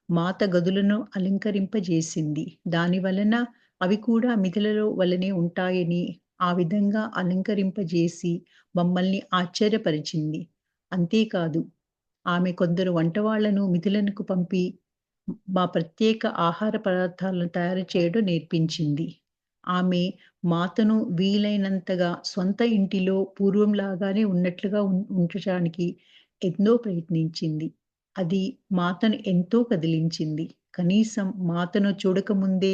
మాత గదులను అలంకరింపజేసింది. దాని వలన అవి కూడా మిథిలలో వలనే ఉంటాయని ఆ విధంగా అలంకరింపజేసి మమ్మల్ని ఆశ్చర్యపరిచింది. అంతేకాదు ఆమె కొందరు వంటవాళ్లను మిథులనకు పంపి మా ప్రత్యేక ఆహార పదార్థాలను తయారు చేయడం నేర్పించింది. ఆమె మాతను వీలైనంతగా సొంత ఇంటిలో పూర్వంలాగానే ఉన్నట్లుగా ఉంచటానికి ఎంతో ప్రయత్నించింది. అది మాతను ఎంతో కదిలించింది. కనీసం మాతను చూడకముందే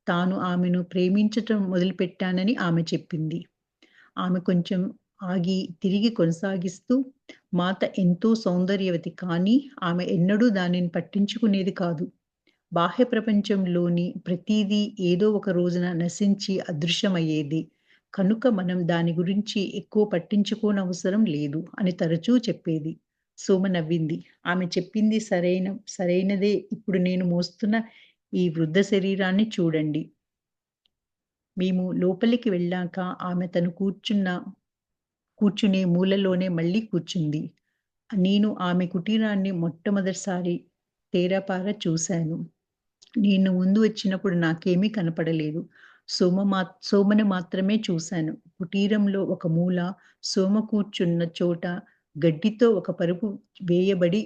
తాను ఆమెను ప్రేమించటం మొదలుపెట్టానని ఆమె చెప్పింది. ఆమె కొంచెం ఆగి తిరిగి కొనసాగిస్తూ, మాత ఎంతో సౌందర్యవతి కానీ ఆమె ఎన్నడూ దానిని పట్టించుకునేది కాదు. బాహ్య ప్రపంచంలోని ప్రతీదీ ఏదో ఒక రోజున నశించి అదృశ్యమయ్యేది. కనుక మనం దాని గురించి ఎక్కువ పట్టించుకోనవసరం లేదు అని తరచూ చెప్పేది. సోమ నవ్వింది. ఆమె చెప్పింది సరైనదే. ఇప్పుడు నేను మోస్తున్న ఈ వృద్ధ శరీరాన్ని చూడండి. మేము లోపలికి వెళ్ళాక ఆమె తను కూర్చునే మూలలోనే మళ్ళీ కూర్చుంది. నేను ఆమె కుటీరాన్ని మొట్టమొదటిసారి తేరాపారా చూశాను. నేను ముందు వచ్చినప్పుడు నాకేమీ కనపడలేదు. సోమను మాత్రమే చూశాను. కుటీరంలో ఒక మూల సోమ కూర్చున్న చోట గడ్డితో ఒక పరుపు వేయబడి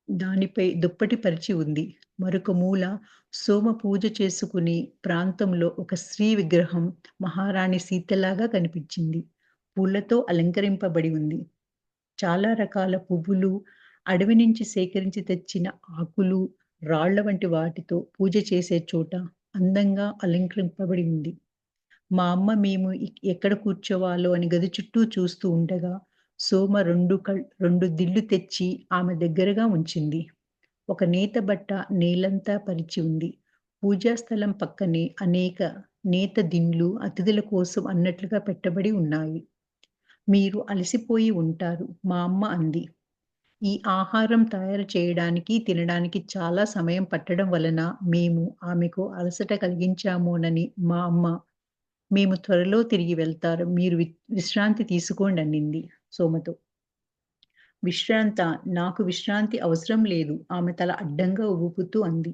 దానిపై దుప్పటి పరిచి ఉంది. మరొక మూల సోమ పూజ చేసుకునే ప్రాంతంలో ఒక స్త్రీ విగ్రహం మహారాణి సీతలాగా కనిపించింది. పూలతో అలంకరింపబడి ఉంది. చాలా రకాల పువ్వులు, అడవి నుంచి సేకరించి తెచ్చిన ఆకులు, రాళ్ల వంటి వాటితో పూజ చేసే చోట అందంగా అలంకరింపబడి ఉంది. మా అమ్మ మేము ఎక్కడ కూర్చోవాలో అని గది చుట్టూ చూస్తూ ఉండగా సోమ 2 దిళ్ళు తెచ్చి ఆమె దగ్గరగా ఉంచింది. ఒక నేత బట్ట నేలంతా పరిచి ఉంది. పూజా స్థలం పక్కనే అనేక నేత దిండ్లు అతిథుల కోసం అన్నట్లుగా పెట్టబడి ఉన్నాయి. మీరు అలసిపోయి ఉంటారు, మా అమ్మ అంది. ఈ ఆహారం తయారు చేయడానికి, తినడానికి చాలా సమయం పట్టడం వలన మేము ఆమెకు అలసట కలిగించామోనని మా అమ్మ, మేము త్వరలో తిరిగి వెళ్తారు. మీరు విశ్రాంతి తీసుకోండనింది సోమతో. నాకు విశ్రాంతి అవసరం లేదు. ఆమె తల అడ్డంగా ఊపుతూ అంది.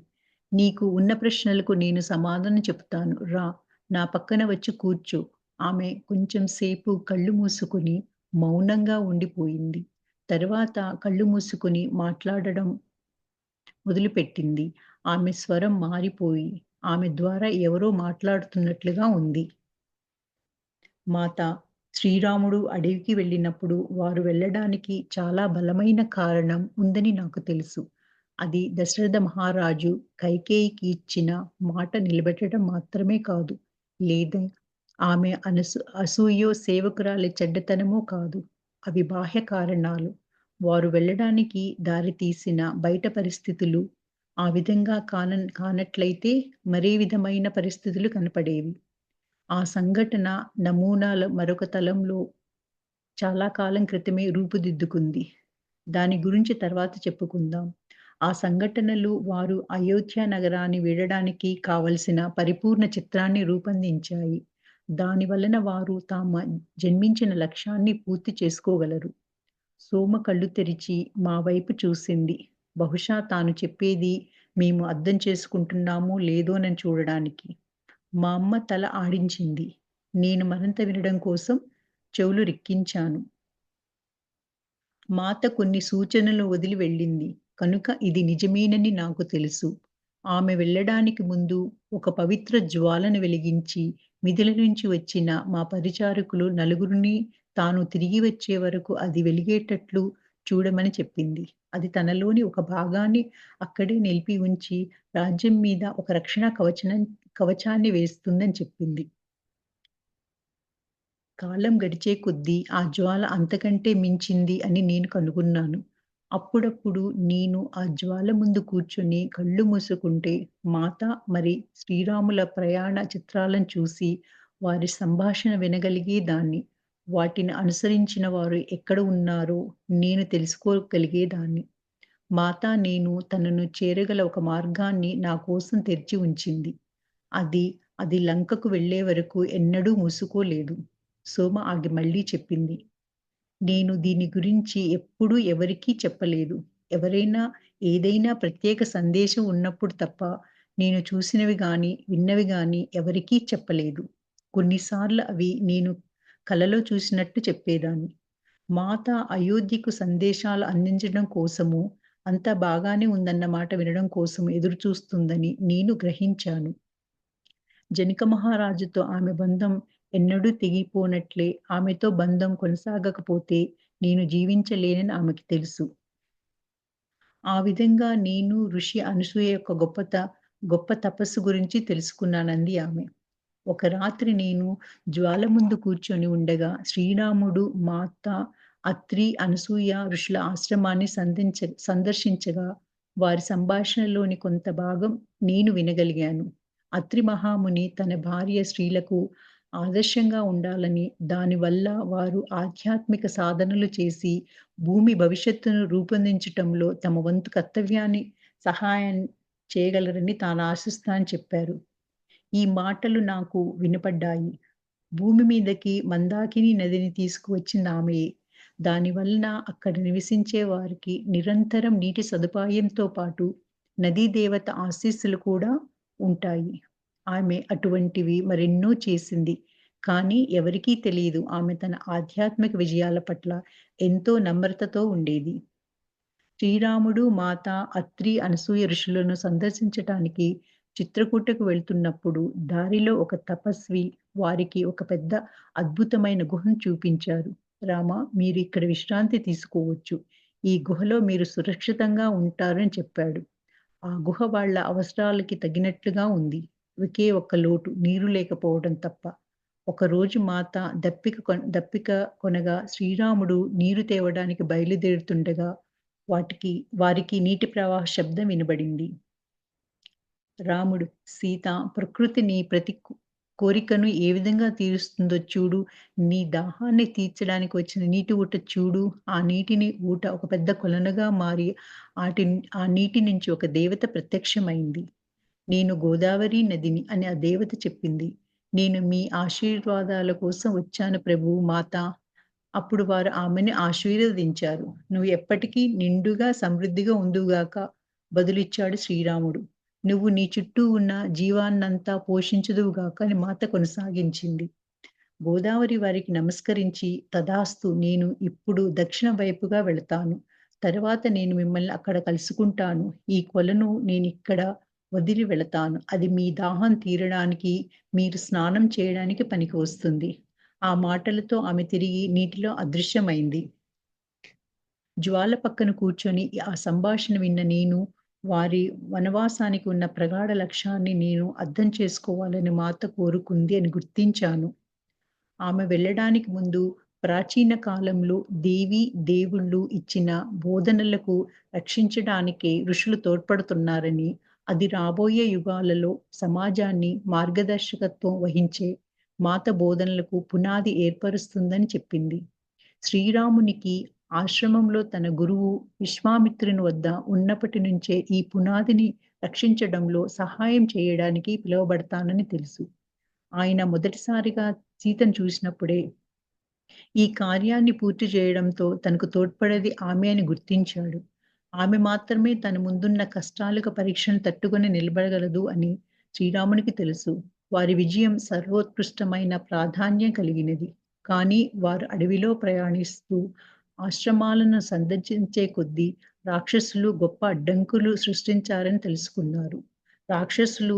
నీకు ఉన్న ప్రశ్నలకు నేను సమాధానం చెప్తాను. రా, నా పక్కన వచ్చి కూర్చో. ఆమె కొంచెం సేపు కళ్ళు మూసుకుని మౌనంగా ఉండిపోయింది. తరువాత కళ్ళు మూసుకుని మాట్లాడడం మొదలుపెట్టింది. ఆమె స్వరం మారిపోయి, ఆమె ద్వారా ఎవరో మాట్లాడుతున్నట్లుగా ఉంది. మాత, శ్రీరాముడు అడవికి వెళ్ళినప్పుడు వారు వెళ్ళడానికి చాలా బలమైన కారణం ఉందని నాకు తెలుసు. అది దశరథ మహారాజు కైకేయికి ఇచ్చిన మాట నిలబెట్టడం మాత్రమే కాదు. లేదా ఆమె అసూయో, సేవకురాలి చెడ్డతనమో కాదు. అవి బాహ్య కారణాలు. వారు వెళ్ళడానికి దారితీసిన బయట పరిస్థితులు ఆ విధంగా కానట్లయితే మరే విధమైన పరిస్థితులు కనపడేవి. ఆ సంఘటన నమూనాల మరొక తలంలో చాలా కాలం క్రితమే రూపుదిద్దుకుంది. దాని గురించి తర్వాత చెప్పుకుందాం. ఆ సంఘటనలు వారు అయోధ్య నగరాన్ని వీడడానికి కావలసిన పరిపూర్ణ చిత్రాన్ని రూపొందించాయి. దాని వలన వారు జన్మించిన లక్ష్యాన్ని పూర్తి చేసుకోగలరు. సోమ కళ్ళు తెరిచి మా వైపు చూసింది. బహుశా తాను చెప్పేది మేము అర్థం చేసుకుంటున్నామో లేదోనని చూడడానికి. మా అమ్మ తల ఆడించింది. నేను మరింత వినడం కోసం చెవులు రిక్కించాను. మాత కొన్ని సూచనలు వదిలి వెళ్ళింది. కనుక ఇది నిజమేనని నాకు తెలుసు. ఆమె వెళ్ళడానికి ముందు ఒక పవిత్ర జ్వాలను వెలిగించి, మిథిల నుంచి వచ్చిన మా పరిచారకులు నలుగురిని తాను తిరిగి వచ్చే వరకు అది వెలిగేటట్లు చూడమని చెప్పింది. అది తనలోని ఒక భాగాన్ని అక్కడే నిలిపి ఉంచి, రాజ్యం మీద ఒక రక్షణ కవచాన్ని వేస్తుందని చెప్పింది. కాలం గడిచే కొద్దీ ఆ జ్వాల అంతకంటే మించింది అని నేను కనుగొన్నాను. అప్పుడప్పుడు నేను ఆ జ్వాల ముందు కూర్చొని కళ్ళు మూసుకుంటే మాత మరి శ్రీరాముల ప్రయాణ చిత్రాలను చూసి వారి సంభాషణ వినగలిగేదాన్ని. వాటిని అనుసరించిన వారు ఎక్కడ ఉన్నారో నేను తెలుసుకోగలిగేదాన్ని. మాత నేను తనను చేరగల ఒక మార్గాన్ని నా కోసం తెరిచి ఉంచింది. అది లంకకు వెళ్ళే వరకు ఎన్నడూ మూసుకోలేదు. సోమ ఆగి మళ్ళీ చెప్పింది. నేను దీని గురించి ఎప్పుడూ ఎవరికీ చెప్పలేదు. ఎవరైనా ఏదైనా ప్రత్యేక సందేశం ఉన్నప్పుడు తప్ప నేను చూసినవి గాని, విన్నవి గాని ఎవరికీ చెప్పలేదు. కొన్నిసార్లు అవి నేను కలలో చూసినట్టు చెప్పేదాన్ని. మాత అయోధ్యకు సందేశాలు అందించడం కోసము, అంతా బాగానే ఉందన్న మాట వినడం కోసం ఎదురుచూస్తుందని నేను గ్రహించాను. జనక మహారాజుతో ఆమె బంధం ఎన్నడూ తెగిపోనట్లే ఆమెతో బంధం కొనసాగకపోతే నేను జీవించలేనని ఆమెకి తెలుసు. ఆ విధంగా నేను ఋషి అనసూయ యొక్క గొప్ప తపస్సు గురించి తెలుసుకున్నానంది ఆమె. ఒక రాత్రి నేను జ్వాల ముందు కూర్చొని ఉండగా శ్రీరాముడు, మాత, అత్రి, అనసూయ ఋషుల ఆశ్రమాన్ని సందర్శించగా వారి సంభాషణలోని కొంత భాగం నేను వినగలిగాను. అత్రి మహాముని తన భార్య శ్రీలకు ఆదర్శంగా ఉండాలని, దానివల్ల వారు ఆధ్యాత్మిక సాధనలు చేసి భూమి భవిష్యత్తును రూపొందించటంలో తమ వంతు కర్తవ్యాన్ని సహాయం చేయగలరని తాను ఆశిస్తా అని చెప్పారు. ఈ మాటలు నాకు వినపడ్డాయి. భూమి మీదకి మందాకిని నదిని తీసుకువచ్చిందామెయే. దాని వలన అక్కడ నివసించే వారికి నిరంతరం నీటి సదుపాయంతో పాటు నదీ దేవత ఆశీస్సులు కూడా ఉంటాయి. ఆమె అటువంటివి మరెన్నో చేసింది. కానీ ఎవరికీ తెలీదు ఆమె తన ఆధ్యాత్మిక విజయాల పట్ల ఎంతో నమ్రతతో ఉండేది. శ్రీరాముడు, మాత, అత్రి, అనసూయ ఋషులను సందర్శించటానికి చిత్రకూటకు వెళ్తున్నప్పుడు దారిలో ఒక తపస్వి వారికి ఒక పెద్ద అద్భుతమైన గుహను చూపించారు. రామ, మీరు ఇక్కడ విశ్రాంతి తీసుకోవచ్చు. ఈ గుహలో మీరు సురక్షితంగా ఉంటారని చెప్పాడు. ఆ గుహ వాళ్ళ అవసరాలకి తగినట్లుగా ఉంది. ఒకే ఒక్క లోటు నీరు లేకపోవడం తప్ప. ఒకరోజు మాత దప్పిక కొనగా శ్రీరాముడు నీరు తేవడానికి బయలుదేరుతుండగా వారికి నీటి ప్రవాహ శబ్దం వినబడింది. రాముడు, సీత, ప్రకృతి నీ ప్రతి కోరికను ఏ విధంగా తీరుస్తుందో చూడు. నీ దాహాన్ని తీర్చడానికి వచ్చిన నీటి ఊట చూడు. ఆ నీటిని ఊట ఒక పెద్ద కొలనుగా మారి ఆ నీటి నుంచి ఒక దేవత ప్రత్యక్షమైంది. నేను గోదావరి నదిని అని ఆ దేవత చెప్పింది. నేను మీ ఆశీర్వాదాల కోసం వచ్చాను ప్రభువు, మాత. అప్పుడు వారు ఆమెని ఆశీర్వదించారు. నువ్వు ఎప్పటికీ నిండుగా సమృద్ధిగా ఉందువుగాక బదులిచ్చాడు శ్రీరాముడు. నువ్వు నీ చుట్టూ ఉన్న జీవాన్నంతా పోషించుదువుగాక అని మాత కొనసాగించింది. గోదావరి వారికి నమస్కరించి, తదాస్తు, నేను ఇప్పుడు దక్షిణ వైపుగా వెళతాను. తర్వాత నేను మిమ్మల్ని అక్కడ కలుసుకుంటాను. ఈ కొలను నేనిక్కడ వదిలి వెళతాను. అది మీ దాహం తీరడానికి, మీరు స్నానం చేయడానికి పనికి వస్తుంది. ఆ మాటలతో ఆమె తిరిగి నీటిలో అదృశ్యమైంది. జ్వాల పక్కన కూర్చొని ఆ సంభాషణ విన్న నేను వారి వనవాసానికి ఉన్న ప్రగాఢ లక్ష్యాన్ని నేను అర్థం చేసుకోవాలని మాత కోరుకుంది అని గుర్తించాను. ఆమె వెళ్ళడానికి ముందు ప్రాచీన కాలంలో దేవుళ్ళు ఇచ్చిన బోధనలకు రక్షించడానికే ఋషులు తోడ్పడుతున్నారని, అది రాబోయే యుగాలలో సమాజాన్ని మార్గదర్శకత్వం వహించే మాత బోధనలకు పునాది ఏర్పరుస్తుందని చెప్పింది. శ్రీరామునికి ఆశ్రమంలో తన గురువు విశ్వామిత్రుని వద్ద ఉన్నప్పటి నుంచే ఈ పునాదిని రక్షించడంలో సహాయం చేయడానికి పిలువబడతానని తెలుసు. ఆయన మొదటిసారిగా సీతను చూసినప్పుడే ఈ కార్యాన్ని పూర్తి చేయడంతో తనకు తోడ్పడేది ఆమె అని గుర్తించాడు. ఆమె మాత్రమే తన ముందున్న కష్టాలకు పరీక్షను తట్టుకొని నిలబడగలదు అని శ్రీరామునికి తెలుసు. వారి విజయం సర్వోత్కృష్టమైన ప్రాధాన్యం కలిగినది. కానీ వారు అడవిలో ప్రయాణిస్తూ ఆశ్రమాలను సందర్శించే కొద్దీ రాక్షసులు గొప్ప అడ్డంకులు సృష్టించారని తెలుసుకున్నారు. రాక్షసులు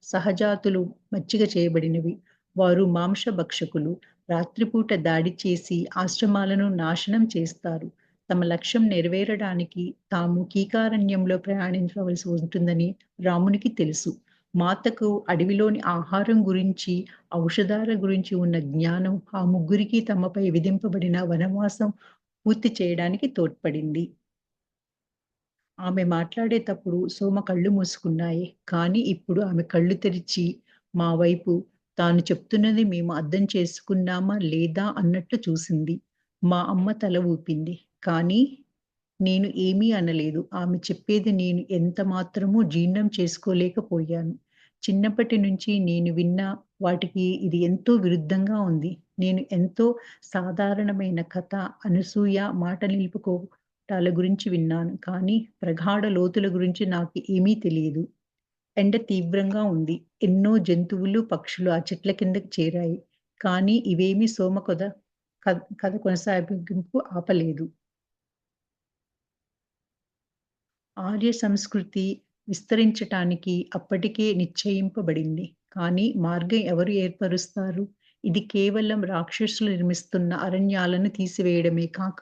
సహజాతులు మచ్చిక చేయబడినవి. వారు మాంసభక్షకులు. రాత్రిపూట దాడి చేసి ఆశ్రమాలను నాశనం చేస్తారు. తమ లక్ష్యం నెరవేరడానికి తాము కీకారణ్యంలో ప్రయాణించవలసి ఉంటుందని రామునికి తెలుసు. మాతకు అడవిలోని ఆహారం గురించి, ఔషధాల గురించి ఉన్న జ్ఞానం ఆ ముగ్గురికి తమపై విధింపబడిన వనవాసం పూర్తి చేయడానికి తోడ్పడింది. ఆమె మాట్లాడేటప్పుడు సోమ కళ్ళు మూసుకున్నాయి. కానీ ఇప్పుడు ఆమె కళ్ళు తెరిచి మా వైపు తాను చెప్తున్నది మేము అర్థం చేసుకున్నామా లేదా అన్నట్లు చూసింది. మా అమ్మ తల ఊపింది. కానీ నేను ఏమీ అనలేదు. ఆమె చెప్పేది నేను ఎంత మాత్రమూ జీర్ణం చేసుకోలేకపోయాను. చిన్నప్పటి నుంచి నేను విన్న వాటికి ఇది ఎంతో విరుద్ధంగా ఉంది. నేను ఎంతో సాధారణమైన కథ, అనసూయ మాట నిలుపుకోవటాల గురించి విన్నాను. కానీ ప్రగాఢ లోతుల గురించి నాకు ఏమీ తెలియదు. ఎండ తీవ్రంగా ఉంది. ఎన్నో జంతువులు, పక్షులు ఆ చెట్ల కిందకి చేరాయి. కానీ ఇవేమీ సోమ కథ కొనసాగింపు ఆపలేదు. ఆర్య సంస్కృతి విస్తరించటానికి అప్పటికే నిశ్చయింపబడింది. కానీ మార్గం ఎవరు ఏర్పరుస్తారు? ఇది కేవలం రాక్షసులు నిర్మిస్తున్న అరణ్యాలను తీసివేయడమే కాక,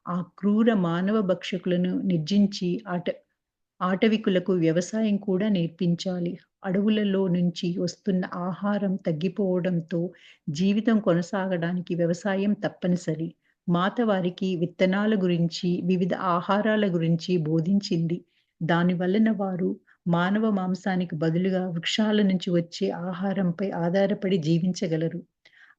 ఆ క్రూర మానవ భక్షకులను నిర్జించి ఆటవికులకు వ్యవసాయం కూడా నేర్పించాలి. అడవులలో నుంచి వస్తున్న ఆహారం తగ్గిపోవడంతో జీవితం కొనసాగడానికి వ్యవసాయం తప్పనిసరి. మాత వారికి విత్తనాల గురించి, వివిధ ఆహారాల గురించి బోధించింది. దాని వలన వారు మానవ మాంసానికి బదులుగా వృక్షాల నుంచి వచ్చే ఆహారంపై ఆధారపడి జీవించగలరు.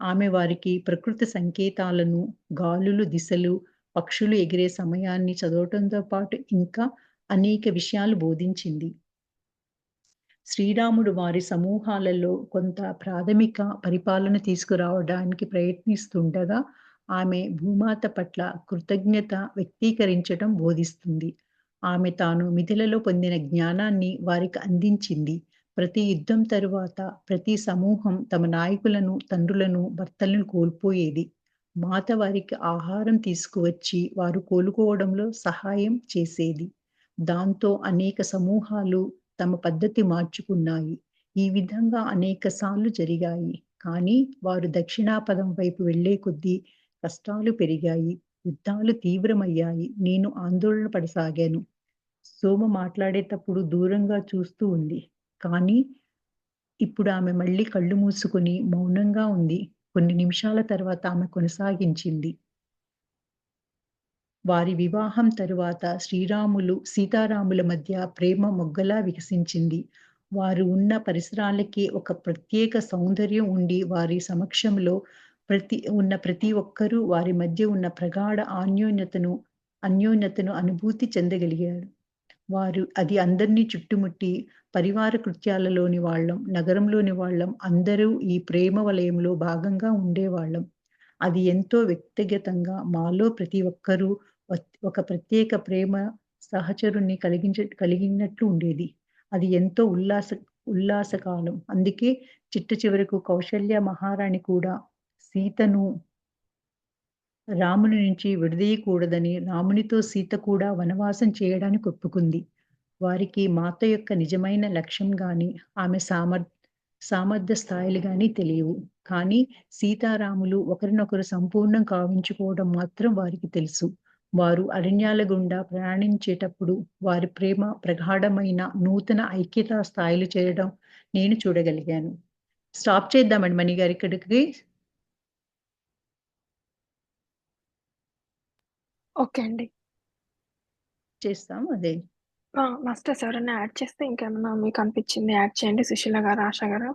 ఆమె వారికి ప్రకృతి సంకేతాలను, గాలులు దిశలు, పక్షులు ఎగిరే సమయాన్ని చదవటంతో పాటు ఇంకా అనేక విషయాలు బోధించింది. శ్రీరాముడు వారి సమూహాలలో కొంత ప్రాథమిక పరిపాలన తీసుకురావడానికి ప్రయత్నిస్తుండగా, ఆమె భూమాత పట్ల కృతజ్ఞత వ్యక్తీకరించటం బోధిస్తుంది. ఆమె తాను మిథిలలో పొందిన జ్ఞానాన్ని వారికి అందించింది. ప్రతి యుద్ధం తరువాత ప్రతి సమూహం తమ నాయకులను, తండ్రులను, భర్తలను కోల్పోయేది. మాత వారికి ఆహారం తీసుకువచ్చి వారు కోలుకోవడంలో సహాయం చేసేది. దాంతో అనేక సమూహాలు తమ పద్ధతి మార్చుకున్నాయి. ఈ విధంగా అనేకసార్లు జరిగాయి. కానీ వారు దక్షిణాపథం వైపు వెళ్ళే కొద్దీ కష్టాలు పెరిగాయి. యుద్ధాలు తీవ్రమయ్యాయి. నేను ఆందోళన పడసాగాను. సోమ మాట్లాడేటప్పుడు దూరంగా చూస్తూ ఉంది. కానీ ఇప్పుడు ఆమె మళ్ళీ కళ్ళు మూసుకొని మౌనంగా ఉంది. కొన్ని నిమిషాల తర్వాత ఆమె కొనసాగించింది. వారి వివాహం తరువాత సీతారాముల మధ్య ప్రేమ మొగ్గలా వికసించింది. వారు ఉన్న పరిసరాలకి ఒక ప్రత్యేక సౌందర్యం ఉండి వారి సమక్షంలో ప్రతి ఒక్కరూ వారి మధ్య ఉన్న ప్రగాఢ అన్యోన్యతను అనుభూతి చెందగలిగారు. అది అందరినీ చుట్టుముట్టి పరివార కృత్యాలలోని వాళ్ళం, నగరంలోని వాళ్ళం అందరూ ఈ ప్రేమ వలయంలో భాగంగా ఉండేవాళ్ళం. అది ఎంతో వ్యక్తిగతంగా మాలో ప్రతి ఒక్కరూ ఒక ప్రత్యేక ప్రేమ సహచరుణ్ణి కలిగినట్లు ఉండేది. అది ఎంతో ఉల్లాసకాలం. అందుకే చిట్ట చివరకు కౌసల్య మహారాణి కూడా సీతను రాముని నుంచి విడదీయకూడదని రామునితో సీత కూడా వనవాసం చేయడానికి ఒప్పుకుంది. వారికి మాత యొక్క నిజమైన లక్ష్యం గాని, ఆమె సామర్థ్య స్థాయిలు గాని తెలియవు. కానీ సీతారాములు ఒకరినొకరు సంపూర్ణం కావించుకోవడం మాత్రం వారికి తెలుసు. వారు అరణ్యాల గుండా ప్రయాణించేటప్పుడు వారి ప్రేమ ప్రగాఢమైన నూతన ఐక్యతా స్థాయిలు చేరడం నేను చూడగలిగాను. స్టాప్ చేద్దామండి మణిగారు ఇక్కడికి. ఓకే అండి. చేస్తాం అదే. మాస్టర్స్ ఎవరైనా యాడ్ చేస్తే ఇంకేమన్నా మీకు అనిపించింది యాడ్ చేయండి. సుశీల గారు, ఆశ గారు.